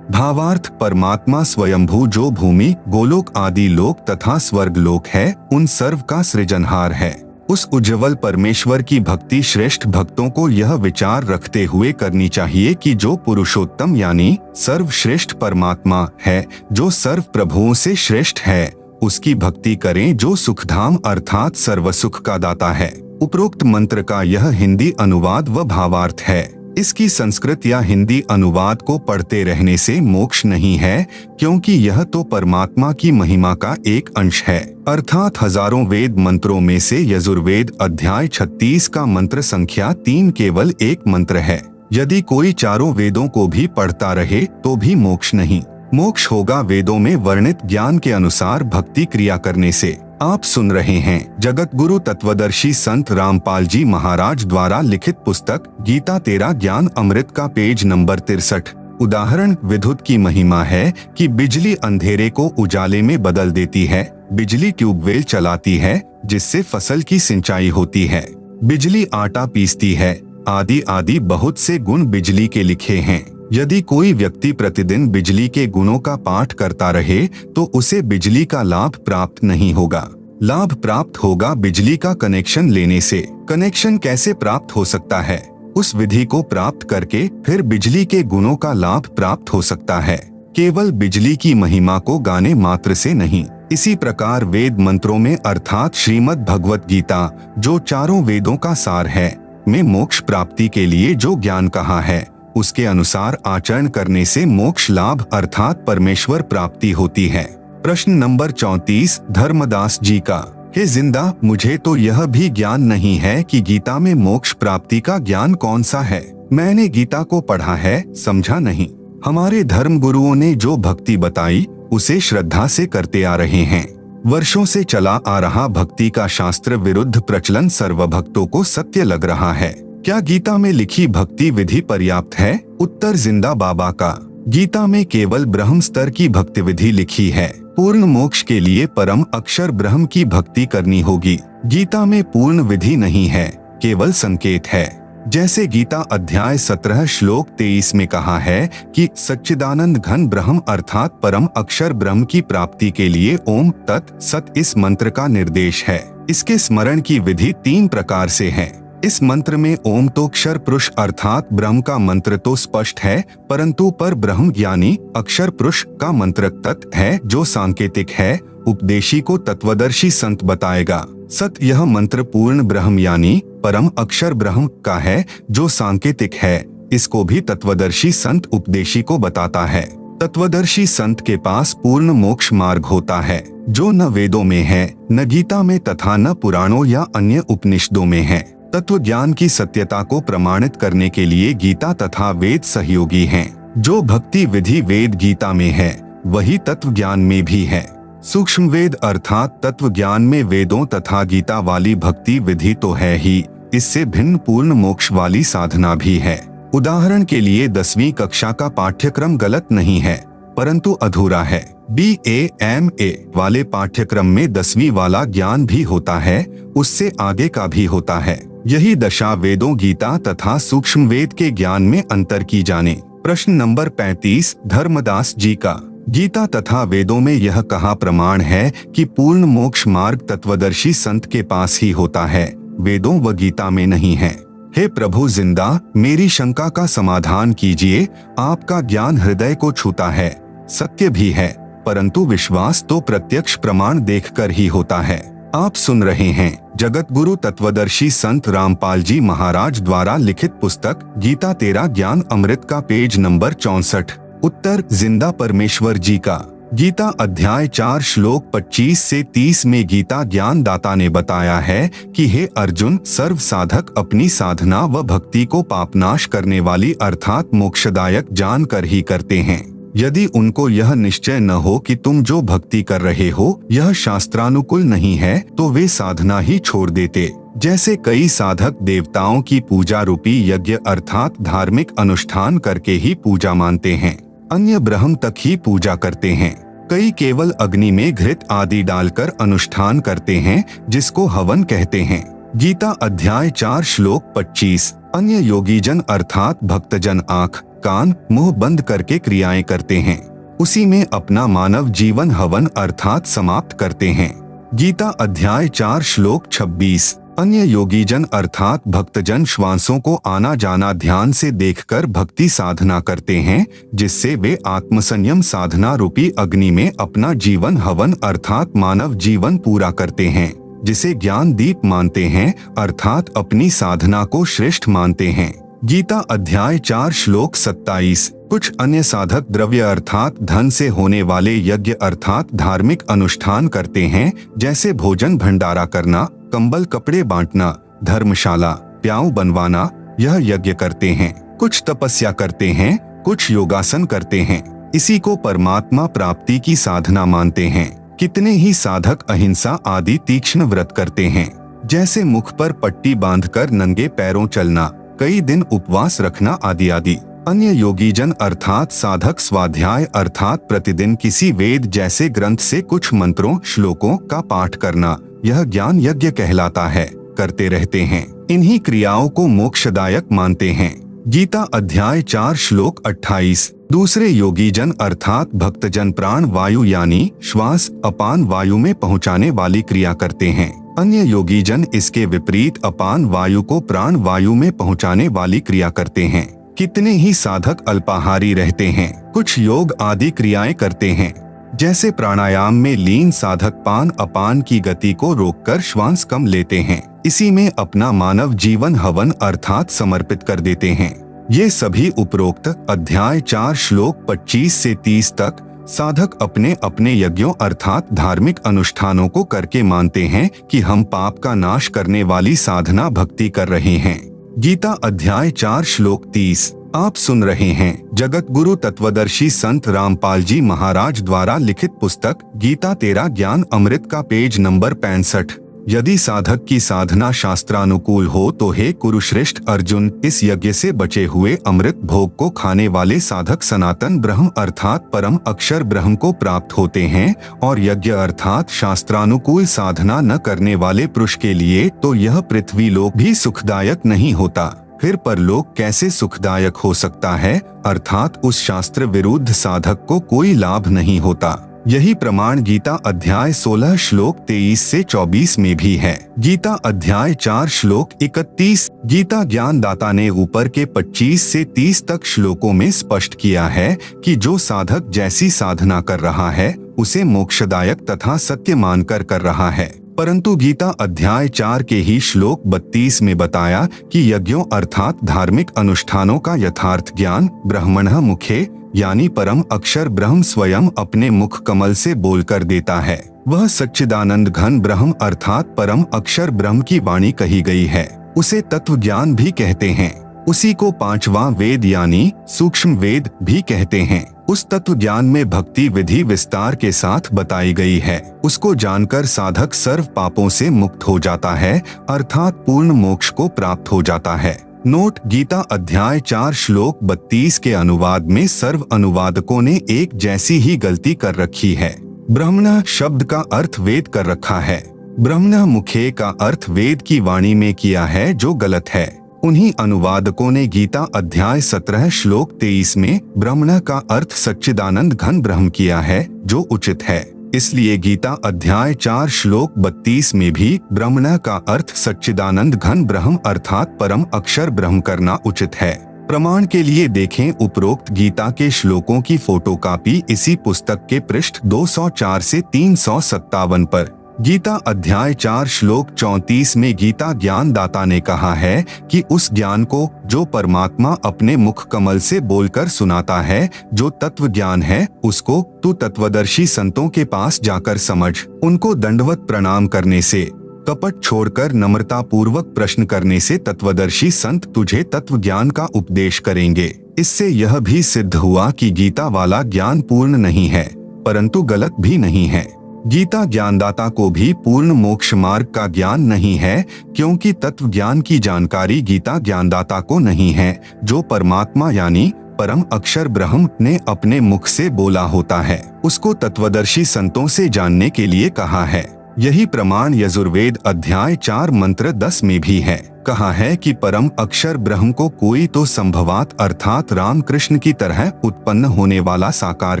भावार्थ: परमात्मा स्वयंभू जो भूमि, गोलोक आदि लोक तथा स्वर्ग लोक है, उन सर्व का सृजनहार है। उस उज्ज्वल परमेश्वर की भक्ति श्रेष्ठ भक्तों को यह विचार रखते हुए करनी चाहिए कि जो पुरुषोत्तम यानी सर्वश्रेष्ठ परमात्मा है, जो सर्व प्रभुओं से श्रेष्ठ है, उसकी भक्ति करें जो सुखधाम अर्थात सर्व सुख का दाता है। उपरोक्त मंत्र का यह हिंदी अनुवाद व भावार्थ है। इसकी संस्कृत या हिंदी अनुवाद को पढ़ते रहने से मोक्ष नहीं है, क्योंकि यह तो परमात्मा की महिमा का एक अंश है। अर्थात हजारों वेद मंत्रों में से यजुर्वेद अध्याय 36 का मंत्र संख्या 3 केवल एक मंत्र है। यदि कोई चारों वेदों को भी पढ़ता रहे तो भी मोक्ष नहीं। मोक्ष होगा वेदों में वर्णित ज्ञान के अनुसार भक्ति क्रिया करने से। आप सुन रहे हैं जगत गुरु तत्वदर्शी संत रामपाल जी महाराज द्वारा लिखित पुस्तक गीता तेरा ज्ञान अमृत का पेज नंबर 63। उदाहरण: विद्युत की महिमा है कि बिजली अंधेरे को उजाले में बदल देती है, बिजली ट्यूबवेल चलाती है जिससे फसल की सिंचाई होती है, बिजली आटा पीसती है, आदि आदि बहुत से गुण बिजली के लिखे हैं। यदि कोई व्यक्ति प्रतिदिन बिजली के गुणों का पाठ करता रहे तो उसे बिजली का लाभ प्राप्त नहीं होगा। लाभ प्राप्त होगा बिजली का कनेक्शन लेने से। कनेक्शन कैसे प्राप्त हो सकता है? उस विधि को प्राप्त करके फिर बिजली के गुणों का लाभ प्राप्त हो सकता है, केवल बिजली की महिमा को गाने मात्र से नहीं। इसी प्रकार वेद मंत्रों में अर्थात श्रीमद् भगवत गीता, जो चारों वेदों का सार है, में मोक्ष प्राप्ति के लिए जो ज्ञान कहा है, उसके अनुसार आचरण करने से मोक्ष लाभ अर्थात परमेश्वर प्राप्ति होती है। प्रश्न नंबर 34 धर्मदास जी का, हे जिंदा, मुझे तो यह भी ज्ञान नहीं है कि गीता में मोक्ष प्राप्ति का ज्ञान कौन सा है। मैंने गीता को पढ़ा है, समझा नहीं। हमारे धर्म गुरुओं ने जो भक्ति बताई उसे श्रद्धा से करते आ रहे हैं। वर्षों से चला आ रहा भक्ति का शास्त्र विरुद्ध प्रचलन सर्वभक्तों को सत्य लग रहा है। क्या गीता में लिखी भक्ति विधि पर्याप्त है? उत्तर जिंदा बाबा का, गीता में केवल ब्रह्म स्तर की भक्ति विधि लिखी है। पूर्ण मोक्ष के लिए परम अक्षर ब्रह्म की भक्ति करनी होगी। गीता में पूर्ण विधि नहीं है, केवल संकेत है। जैसे गीता अध्याय 17 श्लोक 23 में कहा है कि सच्चिदानंद घन ब्रह्म अर्थात परम अक्षर ब्रह्म की प्राप्ति के लिए ओम तत् सत इस मंत्र का निर्देश है। इसके स्मरण की विधि 3 प्रकार से है। इस मंत्र में ओम तो अक्षर पुरुष अर्थात ब्रह्म का मंत्र तो स्पष्ट है, परंतु पर ब्रह्म ज्ञानी अक्षर पुरुष का मंत्र तत् है जो सांकेतिक है। उपदेशी को तत्वदर्शी संत बताएगा। सत यह मंत्र पूर्ण ब्रह्म यानी परम अक्षर ब्रह्म का है जो सांकेतिक है। इसको भी तत्वदर्शी संत उपदेशी को बताता है। तत्वदर्शी संत के पास पूर्ण मोक्ष मार्ग होता है, जो न वेदों में है, न गीता में तथा न पुराणों या अन्य उपनिषदों में है। तत्व ज्ञान की सत्यता को प्रमाणित करने के लिए गीता तथा वेद सहयोगी हैं। जो भक्ति विधि वेद गीता में है, वही तत्व ज्ञान में भी है। सूक्ष्म वेद अर्थात तत्व ज्ञान में वेदों तथा गीता वाली भक्ति विधि तो है ही, इससे भिन्न पूर्ण मोक्ष वाली साधना भी है। उदाहरण के लिए 10वीं कक्षा का पाठ्यक्रम गलत नहीं है, परंतु अधूरा है। BA-MA वाले पाठ्यक्रम में 10वीं वाला ज्ञान भी होता है, उससे आगे का भी होता है। यही दशा वेदों गीता तथा सूक्ष्म वेद के ज्ञान में अंतर की जाने। प्रश्न नंबर 35 धर्मदास जी का, गीता तथा वेदों में यह कहा प्रमाण है कि पूर्ण मोक्ष मार्ग तत्वदर्शी संत के पास ही होता है, वेदों व गीता में नहीं है। हे प्रभु जिंदा, मेरी शंका का समाधान कीजिए। आपका ज्ञान हृदय को छूता है, सत्य भी है, परंतु विश्वास तो प्रत्यक्ष प्रमाण देखकर ही होता है। आप सुन रहे हैं जगत गुरु तत्वदर्शी संत रामपाल जी महाराज द्वारा लिखित पुस्तक गीता तेरा ज्ञान अमृत का पेज नंबर 64। उत्तर जिंदा परमेश्वर जी का, गीता अध्याय 4 श्लोक 25 से 30 में गीता ज्ञान दाता ने बताया है कि हे अर्जुन, सर्व साधक अपनी साधना व भक्ति को पापनाश करने वाली अर्थात मोक्षदायक जानकर ही करते हैं। यदि उनको यह निश्चय न हो कि तुम जो भक्ति कर रहे हो यह शास्त्रानुकूल नहीं है, तो वे साधना ही छोड़ देते। जैसे कई साधक देवताओं की पूजा रूपी यज्ञ अर्थात धार्मिक अनुष्ठान करके ही पूजा मानते हैं, अन्य ब्रह्म तक ही पूजा करते हैं। कई केवल अग्नि में घृत आदि डालकर अनुष्ठान करते हैं, जिसको हवन कहते हैं। गीता अध्याय 4 श्लोक 25। अन्य योगीजन अर्थात भक्तजन आँख कान मुंह बंद करके क्रियाएं करते हैं, उसी में अपना मानव जीवन हवन अर्थात समाप्त करते हैं। गीता अध्याय 4 श्लोक 26। अन्य योगीजन अर्थात भक्तजन श्वासों को आना जाना ध्यान से देखकर भक्ति साधना करते हैं, जिससे वे आत्मसंयम साधना रूपी अग्नि में अपना जीवन हवन अर्थात मानव जीवन पूरा करते हैं, जिसे ज्ञान दीप मानते हैं अर्थात अपनी साधना को श्रेष्ठ मानते हैं। गीता अध्याय 4 श्लोक 27। कुछ अन्य साधक द्रव्य अर्थात धन से होने वाले यज्ञ अर्थात धार्मिक अनुष्ठान करते हैं, जैसे भोजन भंडारा करना, कंबल कपड़े बांटना, धर्मशाला प्याऊ बनवाना, यह यज्ञ करते हैं। कुछ तपस्या करते हैं, कुछ योगासन करते हैं, इसी को परमात्मा प्राप्ति की साधना मानते हैं। कितने ही साधक अहिंसा आदि तीक्ष्ण व्रत करते हैं, जैसे मुख पर पट्टी बांधकर नंगे पैरों चलना, कई दिन उपवास रखना आदि आदि। अन्य योगीजन अर्थात साधक स्वाध्याय अर्थात प्रतिदिन किसी वेद जैसे ग्रंथ से कुछ मंत्रों श्लोकों का पाठ करना, यह ज्ञान यज्ञ कहलाता है, करते रहते हैं। इन्हीं क्रियाओं को मोक्षदायक मानते हैं। गीता अध्याय 4 श्लोक 28। दूसरे योगी जन अर्थात भक्तजन प्राण वायु यानी श्वास अपान वायु में पहुंचाने वाली क्रिया करते हैं। अन्य योगी जन इसके विपरीत अपान वायु को प्राण वायु में पहुंचाने वाली क्रिया करते हैं। कितने ही साधक अल्पाहारी रहते हैं, कुछ योग आदि क्रियाएं करते हैं। जैसे प्राणायाम में लीन साधक पान अपान की गति को रोककर श्वास कम लेते हैं, इसी में अपना मानव जीवन हवन अर्थात समर्पित कर देते हैं। ये सभी उपरोक्त अध्याय 4 श्लोक 25 से 30 तक साधक अपने अपने यज्ञों अर्थात धार्मिक अनुष्ठानों को करके मानते हैं कि हम पाप का नाश करने वाली साधना भक्ति कर रहे हैं। गीता अध्याय 4 श्लोक 30। आप सुन रहे हैं जगत गुरु तत्वदर्शी संत रामपाल जी महाराज द्वारा लिखित पुस्तक गीता तेरा ज्ञान अमृत का पेज नंबर 65। यदि साधक की साधना शास्त्रानुकूल हो तो हे कुरुश्रेष्ठ अर्जुन, इस यज्ञ से बचे हुए अमृत भोग को खाने वाले साधक सनातन ब्रह्म अर्थात परम अक्षर ब्रह्म को प्राप्त होते हैं। और यज्ञ अर्थात शास्त्रानुकूल साधना न करने वाले पुरुष के लिए तो यह पृथ्वी लोक भी सुखदायक नहीं होता। फिर परलोक कैसे सुखदायक हो सकता है, अर्थात उस शास्त्र विरुद्ध साधक को कोई लाभ नहीं होता। यही प्रमाण गीता अध्याय 16 श्लोक 23 से 24 में भी है। गीता अध्याय 4 श्लोक 31। गीता ज्ञान दाता ने ऊपर के 25 से 30 तक श्लोकों में स्पष्ट किया है कि जो साधक जैसी साधना कर रहा है उसे मोक्षदायक तथा सत्य मानकर कर रहा है। परंतु गीता अध्याय 4 के ही श्लोक 32 में बताया कि यज्ञों अर्थात धार्मिक अनुष्ठानों का यथार्थ ज्ञान ब्रह्मणः मुखे यानी परम अक्षर ब्रह्म स्वयं अपने मुख कमल से बोलकर देता है। वह सच्चिदानंद घन ब्रह्म अर्थात परम अक्षर ब्रह्म की वाणी कही गई है। उसे तत्व ज्ञान भी कहते हैं। उसी को 5वां वेद यानी सूक्ष्म वेद भी कहते हैं। उस तत्व ज्ञान में भक्ति विधि विस्तार के साथ बताई गई है। उसको जानकर साधक सर्व पापों से मुक्त हो जाता है अर्थात पूर्ण मोक्ष को प्राप्त हो जाता है। नोट: गीता अध्याय 4 श्लोक 32 के अनुवाद में सर्व अनुवादकों ने एक जैसी ही गलती कर रखी है। ब्रह्मणः शब्द का अर्थ वेद कर रखा है। ब्रह्मणः मुखे का अर्थ वेद की वाणी में किया है, जो गलत है। उन्हीं अनुवादकों ने गीता अध्याय 17 श्लोक 23 में ब्रह्मणः का अर्थ सच्चिदानंद घन ब्रह्म किया है, जो उचित है। इसलिए गीता अध्याय 4 श्लोक 32 में भी ब्रह्मणः का अर्थ सच्चिदानंद घन ब्रह्म अर्थात परम अक्षर ब्रह्म करना उचित है। प्रमाण के लिए देखें उपरोक्त गीता के श्लोकों की फोटोकॉपी इसी पुस्तक के पृष्ठ 204 से 357 पर। गीता अध्याय 4 श्लोक 34 में गीता ज्ञान दाता ने कहा है कि उस ज्ञान को जो परमात्मा अपने मुख कमल से बोलकर सुनाता है, जो तत्व ज्ञान है, उसको तू तत्वदर्शी संतों के पास जाकर समझ। उनको दंडवत प्रणाम करने से, कपट छोड़कर नम्रता पूर्वक प्रश्न करने से तत्वदर्शी संत तुझे तत्व ज्ञान का उपदेश करेंगे। इससे यह भी सिद्ध हुआ कि गीता वाला ज्ञान पूर्ण नहीं है, परंतु गलत भी नहीं है। गीता ज्ञानदाता को भी पूर्ण मोक्ष मार्ग का ज्ञान नहीं है, क्योंकि तत्व ज्ञान की जानकारी गीता ज्ञानदाता को नहीं है, जो परमात्मा यानी परम अक्षर ब्रह्म ने अपने मुख से बोला होता है। उसको तत्वदर्शी संतों से जानने के लिए कहा है। यही प्रमाण यजुर्वेद अध्याय 4 मंत्र 10 में भी है। कहा है कि परम अक्षर ब्रह्म को कोई तो संभवात अर्थात राम कृष्ण की तरह उत्पन्न होने वाला साकार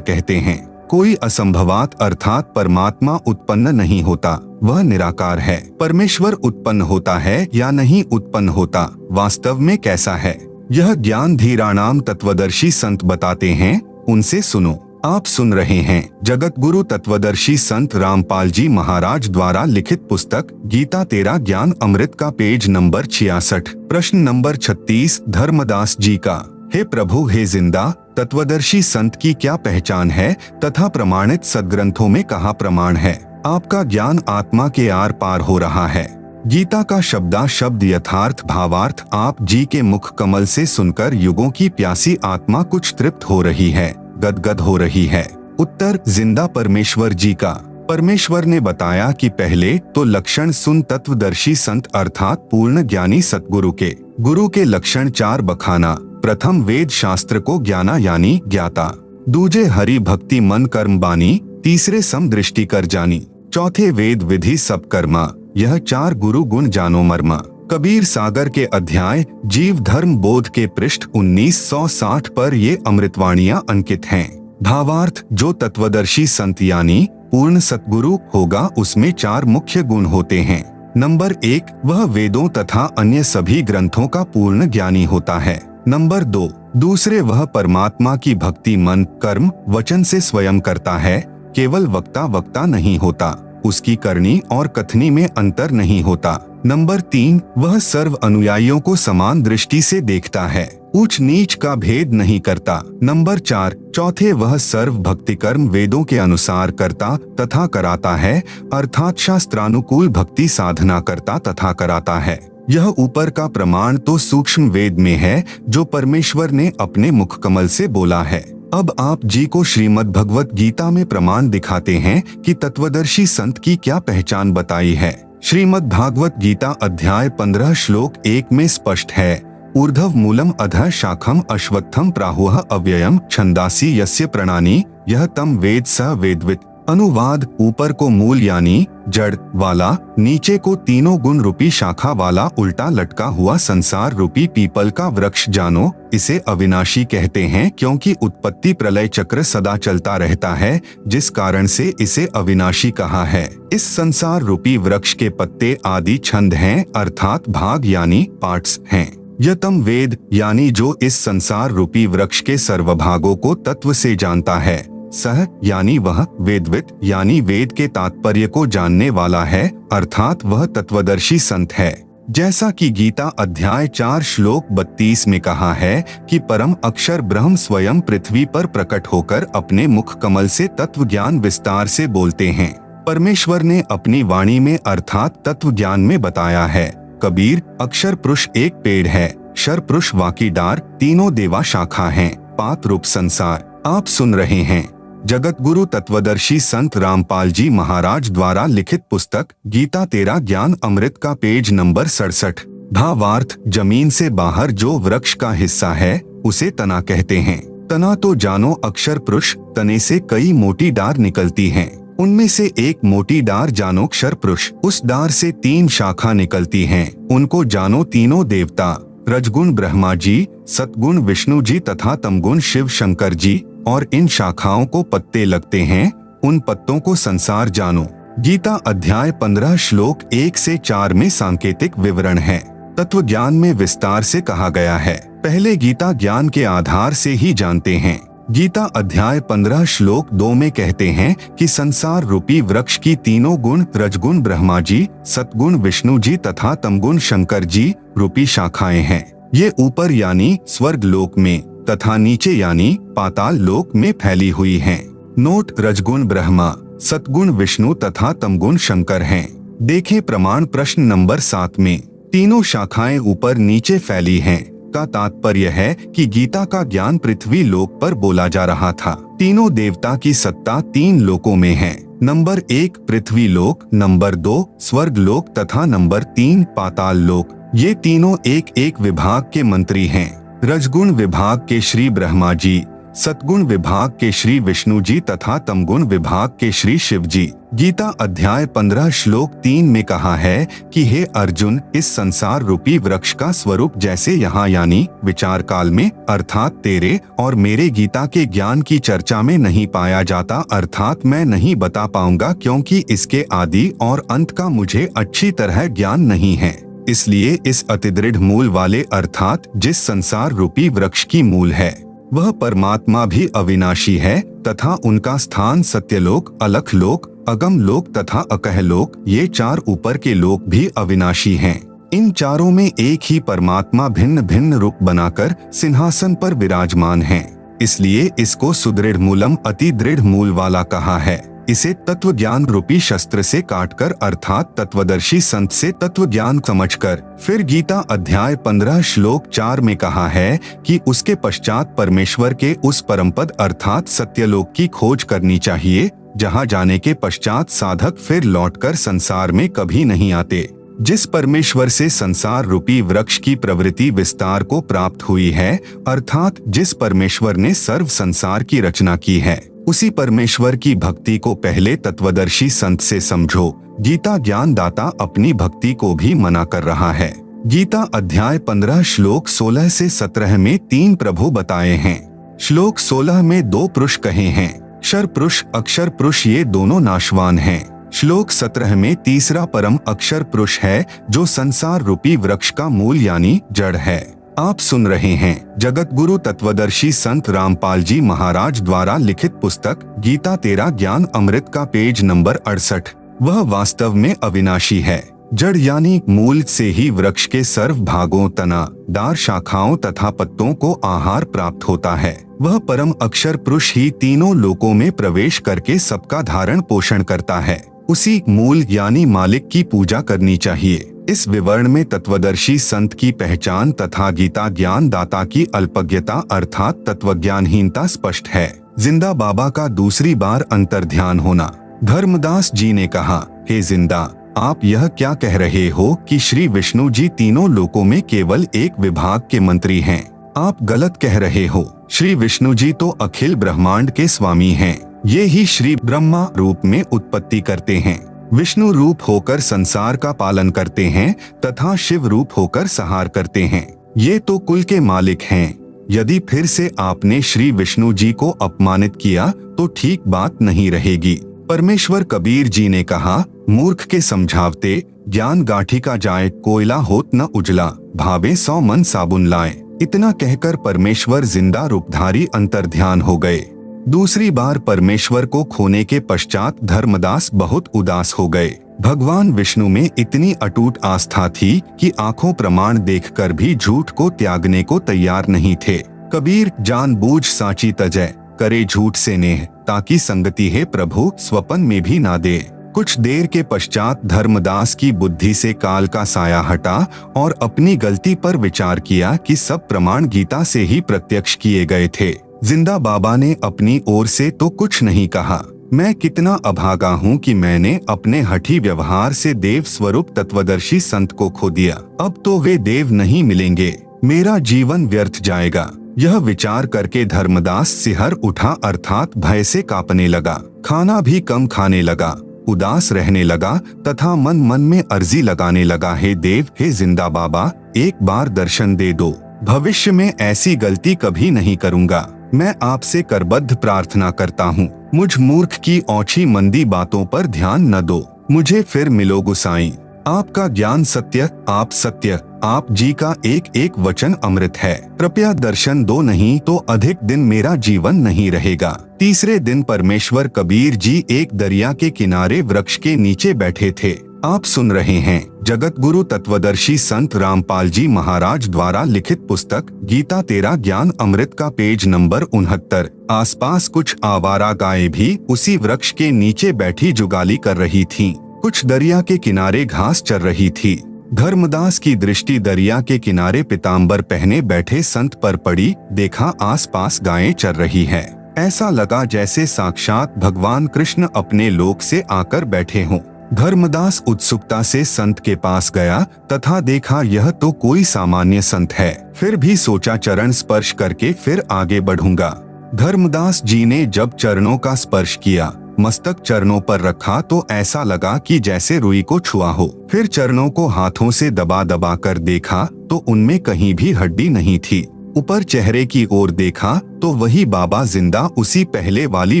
कहते हैं, कोई असंभवात अर्थात परमात्मा उत्पन्न नहीं होता, वह निराकार है। परमेश्वर उत्पन्न होता है या नहीं उत्पन्न होता, वास्तव में कैसा है, यह ज्ञान धीराणाम तत्वदर्शी संत बताते हैं, उनसे सुनो। आप सुन रहे हैं जगत गुरु तत्वदर्शी संत रामपाल जी महाराज द्वारा लिखित पुस्तक गीता तेरा ज्ञान अमृत का पेज नंबर 66। प्रश्न नंबर 36 धर्मदास जी का। हे प्रभु, हे जिंदा तत्वदर्शी संत की क्या पहचान है तथा प्रमाणित सदग्रंथों में कहाँ प्रमाण है? आपका ज्ञान आत्मा के आर पार हो रहा है। गीता का शब्दा शब्द यथार्थ भावार्थ आप जी के मुख कमल से सुनकर युगों की प्यासी आत्मा कुछ तृप्त हो रही है, गदगद हो रही है। उत्तर जिंदा परमेश्वर जी का। परमेश्वर ने बताया कि पहले तो लक्षण सुन तत्वदर्शी संत अर्थात पूर्ण ज्ञानी सतगुरु के। गुरु के लक्षण 4 बखाना। प्रथम वेद शास्त्र को ज्ञाना यानी ज्ञाता, दूजे हरि भक्ति मन कर्म बानी, तीसरे सम दृष्टि कर जानी, चौथे वेद विधि सब कर्मा, यह 4 गुरु गुण जानो मर्मा। कबीर सागर के अध्याय जीव धर्म बोध के पृष्ठ 1960 पर ये अमृतवाणियां अंकित हैं। भावार्थ, जो तत्वदर्शी संत यानी पूर्ण सतगुरु होगा उसमें 4 मुख्य गुण होते हैं। नंबर 1, वह वेदों तथा अन्य सभी ग्रंथों का पूर्ण ज्ञानी होता है। नंबर 2, दूसरे वह परमात्मा की भक्ति मन, कर्म, वचन से स्वयं करता है, केवल वक्ता नहीं होता, उसकी करनी और कथनी में अंतर नहीं होता। नंबर 3, वह सर्व अनुयायियों को समान दृष्टि से देखता है, ऊंच नीच का भेद नहीं करता। नंबर 4, चौथे वह सर्व भक्ति कर्म वेदों के अनुसार करता तथा कराता है, अर्थात शास्त्रानुकूल भक्ति साधना करता तथा कराता है। यह ऊपर का प्रमाण तो सूक्ष्म वेद में है जो परमेश्वर ने अपने मुख कमल से बोला है। अब आप जी को श्रीमद् भगवत गीता में प्रमाण दिखाते हैं कि तत्वदर्शी संत की क्या पहचान बताई है। श्रीमद् भागवत गीता अध्याय 15 श्लोक 1 में स्पष्ट है, ऊर्ध्व मूलम अधः शाखम अश्वत्थम प्राहुः अव्ययम छंदासी यस्य प्रणानी यह तम वेद स वेदवित्। अनुवाद, ऊपर को मूल यानी जड़ वाला, नीचे को तीनों गुण रूपी शाखा वाला उल्टा लटका हुआ संसार रूपी पीपल का वृक्ष जानो। इसे अविनाशी कहते हैं क्योंकि उत्पत्ति प्रलय चक्र सदा चलता रहता है, जिस कारण से इसे अविनाशी कहा है। इस संसार रूपी वृक्ष के पत्ते आदि छंद हैं, अर्थात भाग यानी पार्ट्स हैं। यह तम वेद यानी जो इस संसार रूपी वृक्ष के सर्वभागों को तत्व से जानता है। सह यानी वह, वेदवित यानी वेद के तात्पर्य को जानने वाला है, अर्थात वह तत्वदर्शी संत है। जैसा कि गीता अध्याय 4 श्लोक 32 में कहा है कि परम अक्षर ब्रह्म स्वयं पृथ्वी पर प्रकट होकर अपने मुख कमल से तत्व ज्ञान विस्तार से बोलते हैं। परमेश्वर ने अपनी वाणी में अर्थात तत्व ज्ञान में बताया है। कबीर, अक्षर पुरुष एक पेड़ है, शर पुरुष वाकी डार, तीनों देवा शाखा हैं, पात रूप संसार। आप सुन रहे हैं जगत गुरु तत्वदर्शी संत रामपाल जी महाराज द्वारा लिखित पुस्तक गीता तेरा ज्ञान अमृत का पेज नंबर 67। भावार्थ, जमीन से बाहर जो वृक्ष का हिस्सा है उसे तना कहते हैं। तना तो जानो अक्षर पुरुष, तने से कई मोटी डार निकलती हैं। उनमें से एक मोटी डार जानो अक्षर पुरुष, उस डार से 3 शाखा निकलती हैं, उनको जानो तीनों देवता, रजगुण ब्रह्मा जी, सतगुण विष्णु जी तथा तमगुण शिव शंकर जी, और इन शाखाओं को पत्ते लगते हैं, उन पत्तों को संसार जानो। गीता अध्याय 15 श्लोक 1 से 4 में सांकेतिक विवरण है। तत्व ज्ञान में विस्तार से कहा गया है। पहले गीता ज्ञान के आधार से ही जानते हैं। गीता अध्याय 15 श्लोक 2 में कहते हैं कि संसार रूपी वृक्ष की तीनों गुण रजगुण ब्रह्मा जी, सतगुण विष्णु जी तथा तमगुण शंकर जी रूपी शाखाएं हैं। ये ऊपर यानी स्वर्ग लोक में तथा नीचे यानी पाताल लोक में फैली हुई हैं। नोट, रजगुण ब्रह्मा, सतगुण विष्णु तथा तमगुण शंकर हैं। देखें प्रमाण प्रश्न नंबर 7 में। तीनों शाखाएं ऊपर नीचे फैली हैं का तात्पर्य है कि गीता का ज्ञान पृथ्वी लोक पर बोला जा रहा था। तीनों देवता की सत्ता 3 लोकों में है। नंबर 1 पृथ्वी लोक, नंबर 2 स्वर्ग लोक तथा नंबर 3 पाताल लोक। ये तीनों एक एक विभाग के मंत्री हैं। रजगुण विभाग के श्री ब्रह्मा जी, सतगुण विभाग के श्री विष्णु जी तथा तमगुण विभाग के श्री शिव जी। गीता अध्याय 15 श्लोक 3 में कहा है कि हे अर्जुन, इस संसार रूपी वृक्ष का स्वरूप जैसे यहाँ यानी विचार काल में अर्थात तेरे और मेरे गीता के ज्ञान की चर्चा में नहीं पाया जाता, अर्थात मैं नहीं बता पाऊंगा क्योंकि इसके आदि और अंत का मुझे अच्छी तरह ज्ञान नहीं है। इसलिए इस अतिदृढ़ मूल वाले अर्थात जिस संसार रूपी वृक्ष की मूल है वह परमात्मा भी अविनाशी है तथा उनका स्थान सत्यलोक, अलख लोक, अगम लोक तथा अकह लोक, ये 4 ऊपर के लोक भी अविनाशी हैं। इन चारों में एक ही परमात्मा भिन्न भिन्न रूप बनाकर सिंहासन पर विराजमान है। इसलिए इसको सुदृढ़ मूलम अति दृढ़ मूल वाला कहा है। इसे तत्व ज्ञान रूपी शस्त्र से काटकर अर्थात तत्वदर्शी संत से तत्व ज्ञान समझकर फिर गीता अध्याय 15 श्लोक 4 में कहा है कि उसके पश्चात परमेश्वर के उस परमपद अर्थात सत्यलोक की खोज करनी चाहिए, जहां जाने के पश्चात साधक फिर लौटकर संसार में कभी नहीं आते। जिस परमेश्वर से संसार रूपी वृक्ष की प्रवृत्ति विस्तार को प्राप्त हुई है, अर्थात जिस परमेश्वर ने सर्व संसार की रचना की है, उसी परमेश्वर की भक्ति को पहले तत्वदर्शी संत से समझो। गीता ज्ञान दाता अपनी भक्ति को भी मना कर रहा है। गीता अध्याय 15 श्लोक 16 से 17 में 3 प्रभु बताए हैं। श्लोक 16 में 2 पुरुष कहे हैं, क्षर पुरुष अक्षर पुरुष, ये दोनों नाशवान हैं। श्लोक 17 में तीसरा परम अक्षर पुरुष है जो संसार रूपी वृक्ष का मूल यानी जड़ है। आप सुन रहे हैं जगत गुरु तत्वदर्शी संत रामपाल जी महाराज द्वारा लिखित पुस्तक गीता तेरा ज्ञान अमृत का पेज नंबर 68। वह वास्तव में अविनाशी है। जड़ यानी मूल से ही वृक्ष के सर्व भागों, तना, डार, शाखाओं तथा पत्तों को आहार प्राप्त होता है। वह परम अक्षर पुरुष ही तीनों लोकों में प्रवेश करके सबका धारण पोषण करता है। उसी मूल यानी मालिक की पूजा करनी चाहिए। इस विवरण में तत्वदर्शी संत की पहचान तथा गीता ज्ञान दाता की अल्पज्ञता अर्थात तत्वज्ञानहीनता स्पष्ट है। जिंदा बाबा का दूसरी बार अंतर्ध्यान होना। धर्मदास जी ने कहा, हे जिंदा, आप यह क्या कह रहे हो कि श्री विष्णु जी तीनों लोकों में केवल एक विभाग के मंत्री हैं? आप गलत कह रहे हो। श्री विष्णु जी तो अखिल ब्रह्मांड के स्वामी हैं। ये ही श्री ब्रह्मा रूप में उत्पत्ति करते हैं, विष्णु रूप होकर संसार का पालन करते हैं तथा शिव रूप होकर संहार करते हैं। ये तो कुल के मालिक हैं। यदि फिर से आपने श्री विष्णु जी को अपमानित किया तो ठीक बात नहीं रहेगी। परमेश्वर कबीर जी ने कहा, मूर्ख के समझावते ज्ञान गाठी का जाए, कोयला होत न उजला, भावे 100 मन साबुन लाए। इतना कहकर परमेश्वर जिंदा रूपधारी अंतर्ध्यान हो गए। दूसरी बार परमेश्वर को खोने के पश्चात धर्मदास बहुत उदास हो गए। भगवान विष्णु में इतनी अटूट आस्था थी कि आंखों प्रमाण देखकर भी झूठ को त्यागने को तैयार नहीं थे। कबीर जानबूझ साची तजय, करे झूठ से नेह, ताकि संगति है प्रभु स्वपन में भी ना दे। कुछ देर के पश्चात धर्मदास की बुद्धि से काल का साया हटा और अपनी गलती पर विचार किया कि सब प्रमाण गीता से ही प्रत्यक्ष किए गए थे। जिंदा बाबा ने अपनी ओर से तो कुछ नहीं कहा। मैं कितना अभागा हूँ कि मैंने अपने हठी व्यवहार से देव स्वरूप तत्वदर्शी संत को खो दिया। अब तो वे देव नहीं मिलेंगे, मेरा जीवन व्यर्थ जाएगा। यह विचार करके धर्मदास सिहर उठा अर्थात भय से कांपने लगा। खाना भी कम खाने लगा, उदास रहने लगा तथा मन मन में अर्जी लगाने लगा, हे देव, हे जिंदा बाबा, एक बार दर्शन दे दो। भविष्य में ऐसी गलती कभी नहीं करूँगा। मैं आपसे करबद्ध प्रार्थना करता हूँ। मुझ मूर्ख की औछी मंदी बातों पर ध्यान न दो। मुझे फिर मिलो गुसाई। आपका ज्ञान सत्य, आप सत्य, आप जी का एक एक वचन अमृत है। कृपया दर्शन दो, नहीं तो अधिक दिन मेरा जीवन नहीं रहेगा। तीसरे दिन परमेश्वर कबीर जी एक दरिया के किनारे वृक्ष के नीचे बैठे थे। आप सुन रहे हैं जगत गुरु तत्वदर्शी संत रामपाल जी महाराज द्वारा लिखित पुस्तक गीता तेरा ज्ञान अमृत का पेज नंबर 69। आसपास कुछ आवारा गायें भी उसी वृक्ष के नीचे बैठी जुगाली कर रही थीं। कुछ दरिया के किनारे घास चर रही थी। धर्मदास की दृष्टि दरिया के किनारे पीताम्बर पहने बैठे संत पर पड़ी। देखा आसपास गायें चर रही है। ऐसा लगा जैसे साक्षात भगवान कृष्ण अपने लोक से आकर बैठे हों। धर्मदास उत्सुकता से संत के पास गया तथा देखा यह तो कोई सामान्य संत है। फिर भी सोचा चरण स्पर्श करके फिर आगे बढ़ूंगा। धर्मदास जी ने जब चरणों का स्पर्श किया, मस्तक चरणों पर रखा तो ऐसा लगा कि जैसे रुई को छुआ हो। फिर चरणों को हाथों से दबा दबा कर देखा तो उनमें कहीं भी हड्डी नहीं थी। ऊपर चेहरे की ओर देखा तो वही बाबा जिंदा उसी पहले वाली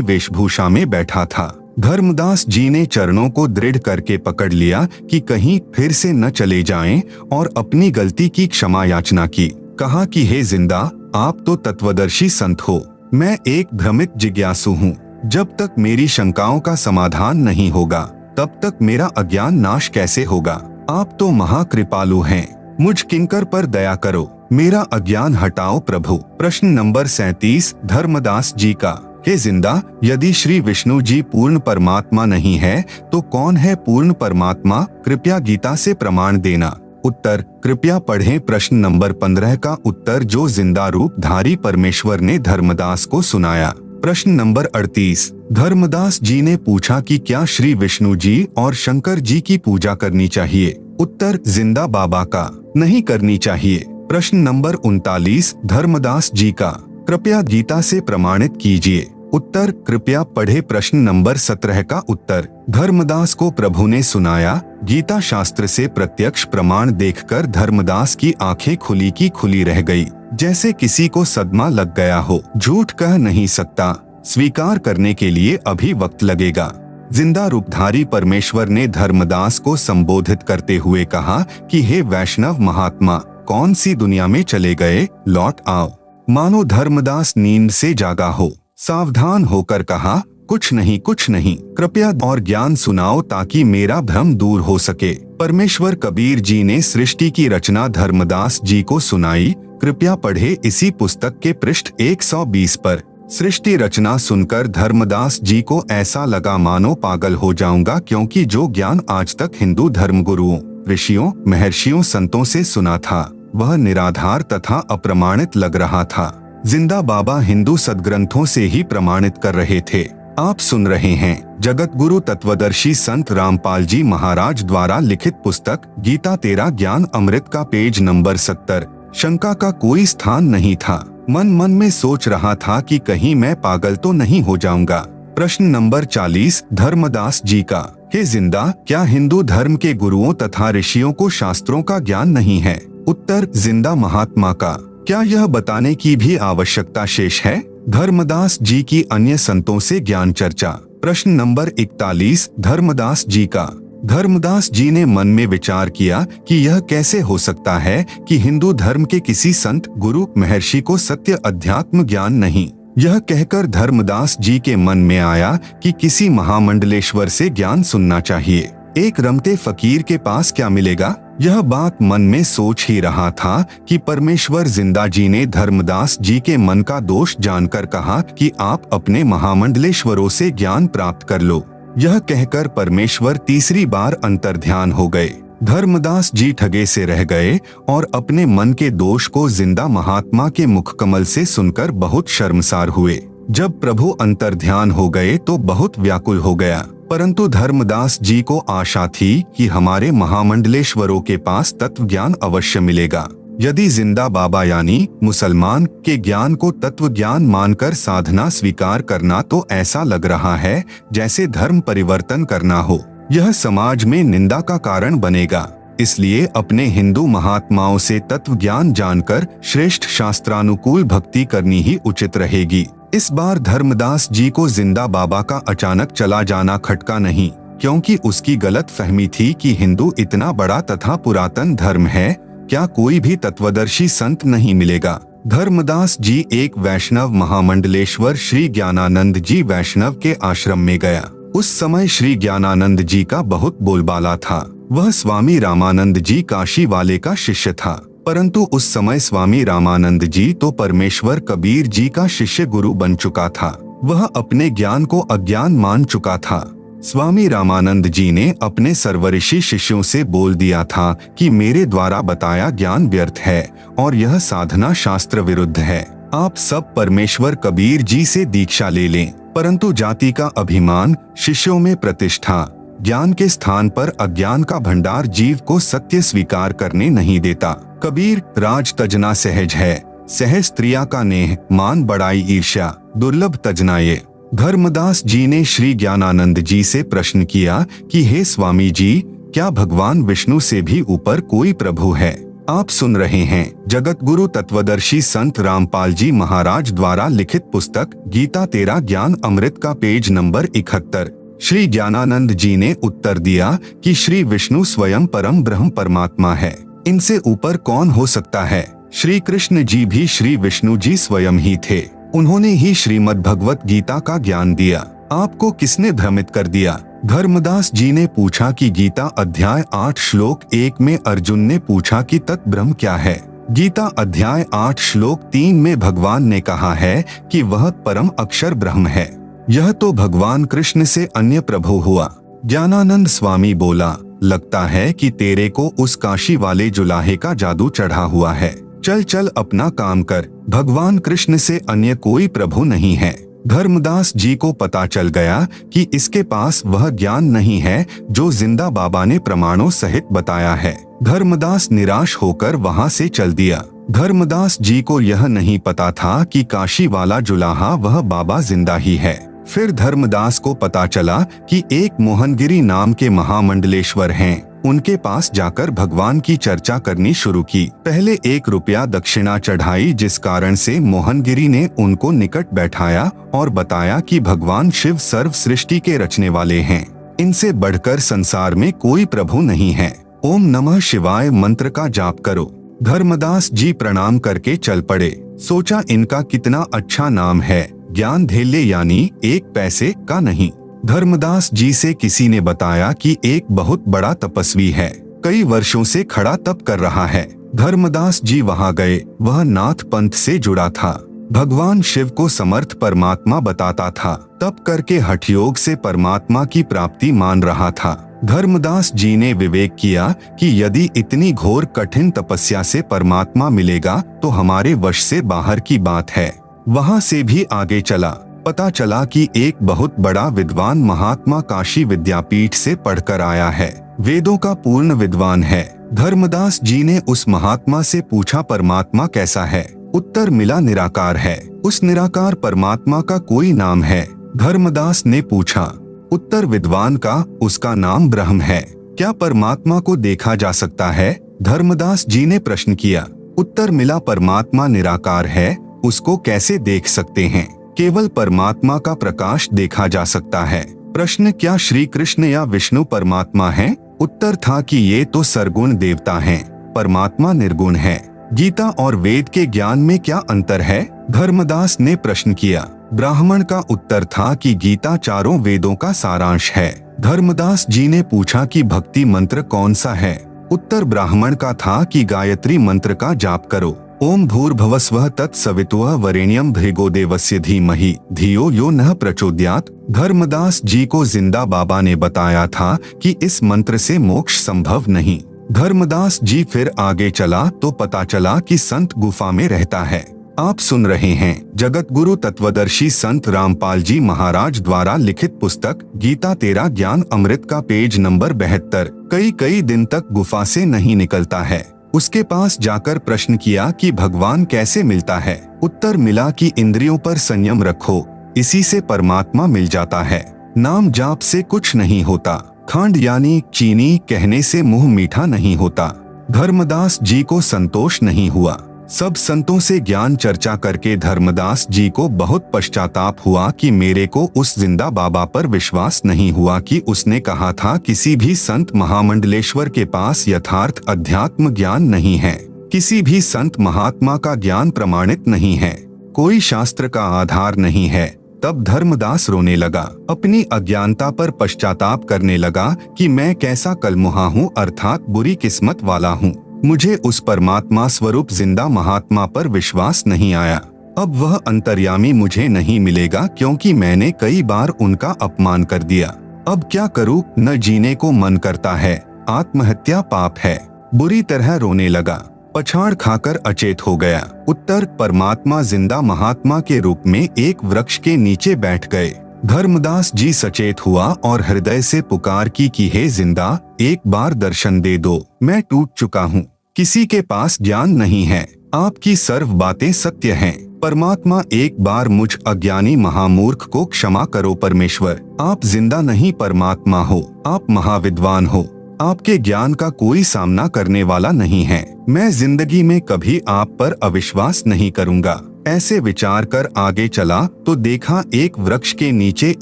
वेशभूषा में बैठा था। धर्मदास जी ने चरणों को दृढ़ करके पकड़ लिया कि कहीं फिर से न चले जाएं और अपनी गलती की क्षमा याचना की। कहा कि हे जिंदा, आप तो तत्वदर्शी संत हो। मैं एक भ्रमित जिज्ञासु हूँ। जब तक मेरी शंकाओं का समाधान नहीं होगा तब तक मेरा अज्ञान नाश कैसे होगा? आप तो महाकृपालु हैं। मुझ किंकर पर दया करो, मेरा अज्ञान हटाओ प्रभु। प्रश्न नंबर 37 धर्मदास जी का, हे जिंदा, यदि श्री विष्णु जी पूर्ण परमात्मा नहीं है तो कौन है पूर्ण परमात्मा? कृपया गीता से प्रमाण देना। उत्तर कृपया पढ़ें। प्रश्न नंबर 15 का उत्तर जो जिंदा रूप धारी परमेश्वर ने धर्मदास को सुनाया। प्रश्न नंबर 38 धर्मदास जी ने पूछा कि क्या श्री विष्णु जी और शंकर जी की पूजा करनी चाहिए? उत्तर जिंदा बाबा का, नहीं करनी चाहिए। प्रश्न नंबर 39 धर्मदास जी का, कृपया गीता से प्रमाणित कीजिए। उत्तर कृपया पढ़े प्रश्न नंबर 17 का उत्तर। धर्मदास को प्रभु ने सुनाया। गीता शास्त्र से प्रत्यक्ष प्रमाण देखकर धर्मदास की आंखें खुली की खुली रह गई, जैसे किसी को सदमा लग गया हो। झूठ कह नहीं सकता, स्वीकार करने के लिए अभी वक्त लगेगा। जिंदा रूपधारी परमेश्वर ने धर्मदास को संबोधित करते हुए कहा कि हे वैष्णव महात्मा, कौन सी दुनिया में चले गए, लौट आओ। मानो धर्मदास नींद से जागा हो। सावधान होकर कहा, कुछ नहीं, कृपया और ज्ञान सुनाओ ताकि मेरा भ्रम दूर हो सके। परमेश्वर कबीर जी ने सृष्टि की रचना धर्मदास जी को सुनाई। कृपया पढ़े इसी पुस्तक के पृष्ठ 120 पर। सृष्टि रचना सुनकर धर्मदास जी को ऐसा लगा मानो पागल हो जाऊंगा, क्योंकि जो ज्ञान आज तक हिंदू धर्मगुरुओं, ऋषियों, महर्षियों, संतों से सुना था वह निराधार तथा अप्रमाणित लग रहा था। जिंदा बाबा हिंदू सदग्रंथों से ही प्रमाणित कर रहे थे। आप सुन रहे हैं जगत गुरु तत्वदर्शी संत रामपाल जी महाराज द्वारा लिखित पुस्तक गीता तेरा ज्ञान अमृत का पेज नंबर 70। शंका का कोई स्थान नहीं था। मन में सोच रहा था कि कहीं मैं पागल तो नहीं हो जाऊंगा। प्रश्न नंबर 40 धर्मदास जी का। हे जिंदा, क्या हिंदू धर्म के गुरुओं तथा ऋषियों को शास्त्रों का ज्ञान नहीं है? उत्तर जिंदा महात्मा का। क्या यह बताने की भी आवश्यकता शेष है? धर्मदास जी की अन्य संतों से ज्ञान चर्चा। प्रश्न नंबर 41 धर्मदास जी का। धर्मदास जी ने मन में विचार किया कि यह कैसे हो सकता है कि हिंदू धर्म के किसी संत, गुरु, महर्षि को सत्य अध्यात्म ज्ञान नहीं। यह कहकर धर्मदास जी के मन में आया कि किसी महामंडलेश्वर से ज्ञान सुनना चाहिए। एक रमते फकीर के पास क्या मिलेगा? यह बात मन में सोच ही रहा था कि परमेश्वर जिंदा जी ने धर्मदास जी के मन का दोष जानकर कहा कि आप अपने महामंडलेश्वरों से ज्ञान प्राप्त कर लो। यह कहकर परमेश्वर तीसरी बार अंतर्ध्यान हो गए। धर्मदास जी ठगे से रह गए और अपने मन के दोष को जिंदा महात्मा के मुखकमल से सुनकर बहुत शर्मसार हुए। जब प्रभु अंतर्ध्यान हो गए तो बहुत व्याकुल हो गया, परंतु धर्मदास जी को आशा थी कि हमारे महामंडलेश्वरों के पास तत्व ज्ञान अवश्य मिलेगा। यदि जिंदा बाबा यानी मुसलमान के ज्ञान को तत्व ज्ञान मानकर साधना स्वीकार करना तो ऐसा लग रहा है जैसे धर्म परिवर्तन करना हो। यह समाज में निंदा का कारण बनेगा। इसलिए अपने हिंदू महात्माओं से तत्व ज्ञान जानकर श्रेष्ठ शास्त्रानुकूल भक्ति करनी ही उचित रहेगी। इस बार धर्मदास जी को जिंदा बाबा का अचानक चला जाना खटका नहीं, क्योंकि उसकी गलत फहमी थी कि हिंदू इतना बड़ा तथा पुरातन धर्म है, क्या कोई भी तत्वदर्शी संत नहीं मिलेगा। धर्मदास जी एक वैष्णव महामंडलेश्वर श्री ज्ञानानंद जी वैष्णव के आश्रम में गया। उस समय श्री ज्ञानानंद जी का बहुत बोलबाला था। वह स्वामी रामानंद जी काशी वाले का शिष्य था, परंतु उस समय स्वामी रामानंद जी तो परमेश्वर कबीर जी का शिष्य गुरु बन चुका था। वह अपने ज्ञान को अज्ञान मान चुका था। स्वामी रामानंद जी ने अपने सर्वऋषि शिष्यों से बोल दिया था कि मेरे द्वारा बताया ज्ञान व्यर्थ है और यह साधना शास्त्र विरुद्ध है। आप सब परमेश्वर कबीर जी से दीक्षा ले लें। परंतु जाति का अभिमान, शिष्यों में प्रतिष्ठा, ज्ञान के स्थान पर अज्ञान का भंडार जीव को सत्य स्वीकार करने नहीं देता। कबीर राज तजना सहज है, सहज स्त्रिया का नेह, मान बढ़ाई ईर्ष्या, दुर्लभ तजना ये। धर्मदास जी ने श्री ज्ञानानंद जी से प्रश्न किया कि हे स्वामी जी, क्या भगवान विष्णु से भी ऊपर कोई प्रभु है? आप सुन रहे हैं जगत गुरु तत्वदर्शी संत रामपाल जी महाराज द्वारा लिखित पुस्तक गीता तेरा ज्ञान अमृत का पेज नंबर 71। श्री ज्ञानानंद जी ने उत्तर दिया कि श्री विष्णु स्वयं परम ब्रह्म परमात्मा है, इनसे ऊपर कौन हो सकता है। श्री कृष्ण जी भी श्री विष्णु जी स्वयं ही थे। उन्होंने ही श्रीमद् भगवत गीता का ज्ञान दिया। आपको किसने भ्रमित कर दिया? धर्मदास जी ने पूछा कि गीता अध्याय 8 श्लोक 1 में अर्जुन ने पूछा कि तत्ब्रह्म क्या है। गीता अध्याय 8 श्लोक 3 में भगवान ने कहा है कि वह परम अक्षर ब्रह्म है। यह तो भगवान कृष्ण से अन्य प्रभु हुआ। ज्ञानानंद स्वामी बोला, लगता है कि तेरे को उस काशी वाले जुलाहे का जादू चढ़ा हुआ है। चल चल अपना काम कर, भगवान कृष्ण से अन्य कोई प्रभु नहीं है। धर्मदास जी को पता चल गया कि इसके पास वह ज्ञान नहीं है जो जिंदा बाबा ने प्रमाणों सहित बताया है। धर्मदास निराश होकर वहां से चल दिया। धर्मदास जी को यह नहीं पता था कि काशी वाला जुलाहा वह बाबा जिंदा ही है। फिर धर्मदास को पता चला कि एक मोहनगिरी नाम के महामंडलेश्वर हैं। उनके पास जाकर भगवान की चर्चा करनी शुरू की। पहले 1 रुपया दक्षिणा चढ़ाई, जिस कारण से मोहनगिरी ने उनको निकट बैठाया और बताया कि भगवान शिव सर्व सृष्टि के रचने वाले हैं। इनसे बढ़कर संसार में कोई प्रभु नहीं है। ओम नमः शिवाय मंत्र का जाप करो। धर्मदास जी प्रणाम करके चल पड़े। सोचा इनका कितना अच्छा नाम है, ज्ञान धेल्य, यानी 1 पैसे का नहीं। धर्मदास जी से किसी ने बताया कि एक बहुत बड़ा तपस्वी है, कई वर्षों से खड़ा तप कर रहा है। धर्मदास जी वहां गए। वह नाथ पंथ से जुड़ा था, भगवान शिव को समर्थ परमात्मा बताता था, तप करके हठयोग से परमात्मा की प्राप्ति मान रहा था। धर्मदास जी ने विवेक किया कि यदि इतनी घोर कठिन तपस्या से परमात्मा मिलेगा तो हमारे वश से बाहर की बात है। वहां से भी आगे चला। पता चला कि एक बहुत बड़ा विद्वान महात्मा काशी विद्यापीठ से पढ़कर आया है, वेदों का पूर्ण विद्वान है। धर्मदास जी ने उस महात्मा से पूछा परमात्मा कैसा है? उत्तर मिला निराकार है। उस निराकार परमात्मा का कोई नाम है? धर्मदास ने पूछा। उत्तर विद्वान का, उसका नाम ब्रह्म है। क्या परमात्मा को देखा जा सकता है? धर्मदास जी ने प्रश्न किया। उत्तर मिला परमात्मा निराकार है, उसको कैसे देख सकते हैं? केवल परमात्मा का प्रकाश देखा जा सकता है। प्रश्न, क्या श्री कृष्ण या विष्णु परमात्मा हैं? उत्तर था कि ये तो सरगुण देवता हैं, परमात्मा निर्गुण है। गीता और वेद के ज्ञान में क्या अंतर है? धर्मदास ने प्रश्न किया। ब्राह्मण का उत्तर था कि गीता चारों वेदों का सारांश है। धर्मदास जी ने पूछा कि भक्ति मंत्र कौन सा है? उत्तर ब्राह्मण का था कि गायत्री मंत्र का जाप करो। ओम भूर्भुवस्वः तत्सवितुर्वरेण्यं भृगो देवस्य धीमहि धियो यो नः प्रचोदयात्। धर्मदास जी को जिंदा बाबा ने बताया था कि इस मंत्र से मोक्ष संभव नहीं। धर्मदास जी फिर आगे चला तो पता चला कि संत गुफा में रहता है। आप सुन रहे हैं जगत गुरु तत्वदर्शी संत रामपाल जी महाराज द्वारा लिखित पुस्तक गीता तेरा ज्ञान अमृत का पेज नंबर 72। कई दिन तक गुफा से नहीं निकलता है। उसके पास जाकर प्रश्न किया कि भगवान कैसे मिलता है? उत्तर मिला कि इंद्रियों पर संयम रखो, इसी से परमात्मा मिल जाता है। नाम जाप से कुछ नहीं होता, खंड यानी चीनी कहने से मुंह मीठा नहीं होता। धर्मदास जी को संतोष नहीं हुआ। सब संतों से ज्ञान चर्चा करके धर्मदास जी को बहुत पश्चाताप हुआ कि मेरे को उस जिंदा बाबा पर विश्वास नहीं हुआ कि उसने कहा था किसी भी संत महामंडलेश्वर के पास यथार्थ अध्यात्म ज्ञान नहीं है, किसी भी संत महात्मा का ज्ञान प्रमाणित नहीं है, कोई शास्त्र का आधार नहीं है। तब धर्मदास रोने लगा, अपनी अज्ञानता पर पश्चाताप करने लगा कि मैं कैसा कलमुहा हूँ, अर्थात बुरी किस्मत वाला हूँ। मुझे उस परमात्मा स्वरूप जिंदा महात्मा पर विश्वास नहीं आया। अब वह अंतर्यामी मुझे नहीं मिलेगा क्योंकि मैंने कई बार उनका अपमान कर दिया। अब क्या करूं? न जीने को मन करता है, आत्महत्या पाप है। बुरी तरह रोने लगा, पछाड़ खाकर अचेत हो गया। उत्तर, परमात्मा जिंदा महात्मा के रूप में एक वृक्ष के नीचे बैठ गए। धर्मदास जी सचेत हुआ और हृदय से पुकार की कि हे जिंदा, एक बार दर्शन दे दो, मैं टूट चुका हूँ, किसी के पास ज्ञान नहीं है, आपकी सर्व बातें सत्य हैं। परमात्मा एक बार मुझ अज्ञानी महामूर्ख को क्षमा करो परमेश्वर। आप जिंदा नहीं परमात्मा हो, आप महाविद्वान हो, आपके ज्ञान का कोई सामना करने वाला नहीं है। मैं जिंदगी में कभी आप पर अविश्वास नहीं करूंगा। ऐसे विचार कर आगे चला तो देखा एक वृक्ष के नीचे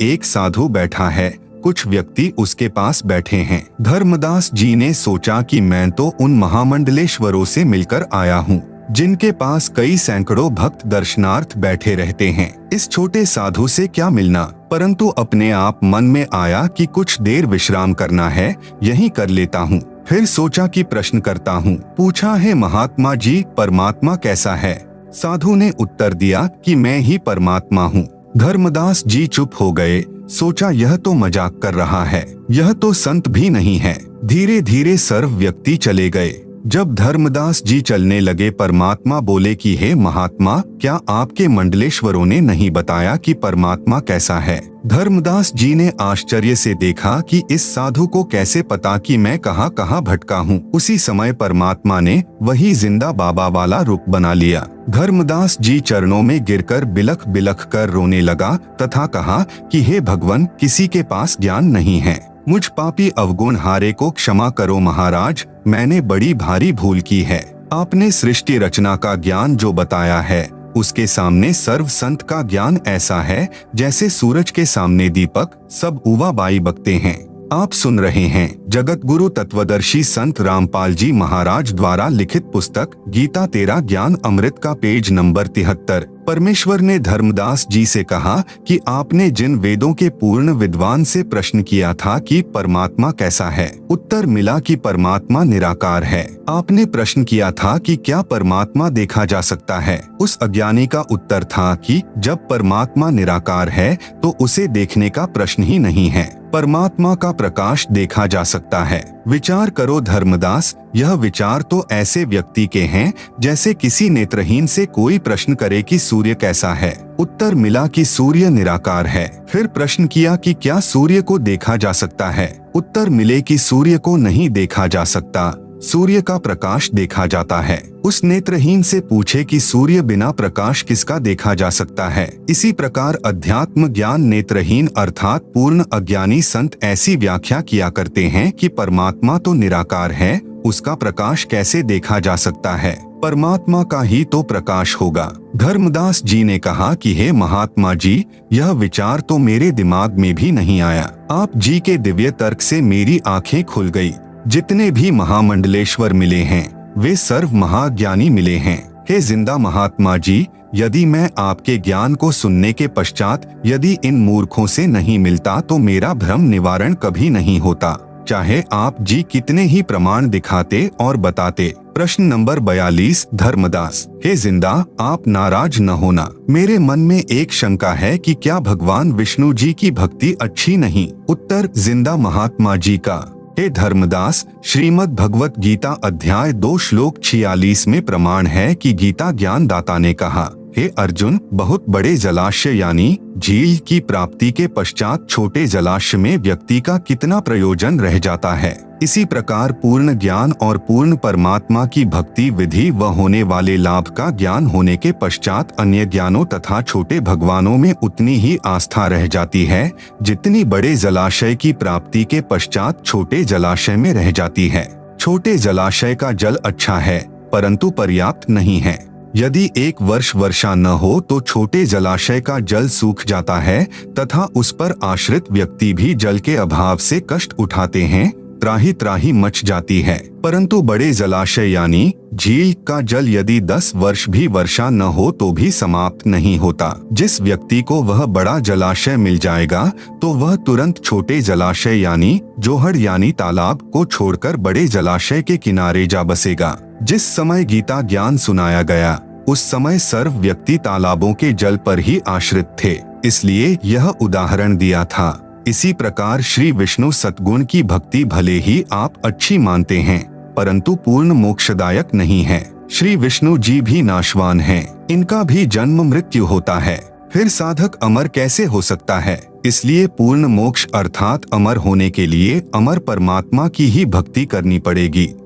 एक साधु बैठा है, कुछ व्यक्ति उसके पास बैठे हैं। धर्मदास जी ने सोचा कि मैं तो उन महामंडलेश्वरों से मिलकर आया हूँ जिनके पास कई सैकड़ों भक्त दर्शनार्थ बैठे रहते हैं, इस छोटे साधु से क्या मिलना। परंतु अपने आप मन में आया कि कुछ देर विश्राम करना है, यहीं कर लेता हूँ। फिर सोचा कि प्रश्न करता हूँ। पूछा, है महात्मा जी, परमात्मा कैसा है? साधु ने उत्तर दिया कि मैं ही परमात्मा हूँ। धर्मदास जी चुप हो गए। सोचा यह तो मजाक कर रहा है, यह तो संत भी नहीं है। धीरे धीरे सर्व व्यक्ति चले गए। जब धर्मदास जी चलने लगे, परमात्मा बोले कि हे महात्मा, क्या आपके मंडलेश्वरों ने नहीं बताया कि परमात्मा कैसा है? धर्मदास जी ने आश्चर्य से देखा कि इस साधु को कैसे पता कि मैं कहाँ कहाँ भटका हूँ। उसी समय परमात्मा ने वही जिंदा बाबा वाला रूप बना लिया। धर्मदास जी चरणों में गिरकर बिलख बिलख कर रोने लगा तथा कहा कि हे भगवान, किसी के पास ज्ञान नहीं है, मुझ पापी अवगुण हारे को क्षमा करो महाराज, मैंने बड़ी भारी भूल की है। आपने सृष्टि रचना का ज्ञान जो बताया है उसके सामने सर्व संत का ज्ञान ऐसा है जैसे सूरज के सामने दीपक, सब उवाबाई बकते हैं। आप सुन रहे हैं जगत गुरु तत्वदर्शी संत रामपाल जी महाराज द्वारा लिखित पुस्तक गीता तेरा ज्ञान अमृत का पेज नंबर 73। परमेश्वर ने धर्मदास जी से कहा कि आपने जिन वेदों के पूर्ण विद्वान से प्रश्न किया था कि परमात्मा कैसा है, उत्तर मिला कि परमात्मा निराकार है। आपने प्रश्न किया था कि क्या परमात्मा देखा जा सकता है, उस अज्ञानी का उत्तर था कि जब परमात्मा निराकार है तो उसे देखने का प्रश्न ही नहीं है, परमात्मा का प्रकाश देखा जा सकता है। विचार करो धर्मदास, यह विचार तो ऐसे व्यक्ति के हैं जैसे किसी नेत्रहीन से कोई प्रश्न करे कि सूर्य कैसा है, उत्तर मिला कि सूर्य निराकार है। फिर प्रश्न किया कि क्या सूर्य को देखा जा सकता है, उत्तर मिले कि सूर्य को नहीं देखा जा सकता, सूर्य का प्रकाश देखा जाता है। उस नेत्रहीन से पूछे कि सूर्य बिना प्रकाश किसका देखा जा सकता है। इसी प्रकार अध्यात्म ज्ञान नेत्रहीन अर्थात पूर्ण अज्ञानी संत ऐसी व्याख्या किया करते हैं कि परमात्मा तो निराकार है, उसका प्रकाश कैसे देखा जा सकता है, परमात्मा का ही तो प्रकाश होगा। धर्मदास जी ने कहा कि हे महात्मा जी, यह विचार तो मेरे दिमाग में भी नहीं आया। आप जी के दिव्य तर्क से मेरी आंखें खुल गई। जितने भी महामंडलेश्वर मिले हैं वे सर्व महाज्ञानी मिले हैं। हे जिंदा महात्मा जी, यदि मैं आपके ज्ञान को सुनने के पश्चात यदि इन मूर्खों से नहीं मिलता तो मेरा भ्रम निवारण कभी नहीं होता, चाहे आप जी कितने ही प्रमाण दिखाते और बताते। प्रश्न नंबर 42 धर्मदास, हे जिंदा, आप नाराज न होना, मेरे मन में एक शंका है कि क्या भगवान विष्णु जी की भक्ति अच्छी नहीं। उत्तर जिंदा महात्मा जी का, हे धर्मदास, श्रीमद् भगवत गीता अध्याय 2 श्लोक 46 में प्रमाण है कि गीता ज्ञान दाता ने कहा, हे अर्जुन, बहुत बड़े जलाशय यानी झील की प्राप्ति के पश्चात छोटे जलाशय में व्यक्ति का कितना प्रयोजन रह जाता है, इसी प्रकार पूर्ण ज्ञान और पूर्ण परमात्मा की भक्ति विधि व होने वाले लाभ का ज्ञान होने के पश्चात अन्य ज्ञानों तथा छोटे भगवानों में उतनी ही आस्था रह जाती है जितनी बड़े जलाशय की प्राप्ति के पश्चात छोटे जलाशय में रह जाती है। छोटे जलाशय का जल अच्छा है परंतु पर्याप्त नहीं है। यदि एक वर्ष वर्षा न हो तो छोटे जलाशय का जल सूख जाता है तथा उस पर आश्रित व्यक्ति भी जल के अभाव से कष्ट उठाते हैं, त्राही त्राही मच जाती है। परंतु बड़े जलाशय यानी झील का जल यदि 10 वर्ष भी वर्षा न हो तो भी समाप्त नहीं होता। जिस व्यक्ति को वह बड़ा जलाशय मिल जाएगा तो वह तुरंत छोटे जलाशय यानी जोहड़ यानी तालाब को छोड़कर बड़े जलाशय के किनारे जा बसेगा। जिस समय गीता ज्ञान सुनाया गया उस समय सर्व व्यक्ति तालाबों के जल पर ही आश्रित थे, इसलिए यह उदाहरण दिया था। इसी प्रकार श्री विष्णु सद्गुण की भक्ति भले ही आप अच्छी मानते हैं परंतु पूर्ण मोक्षदायक नहीं है। श्री विष्णु जी भी नाशवान हैं, इनका भी जन्म मृत्यु होता है, फिर साधक अमर कैसे हो सकता है। इसलिए पूर्ण मोक्ष अर्थात अमर होने के लिए अमर परमात्मा की ही भक्ति करनी पड़ेगी।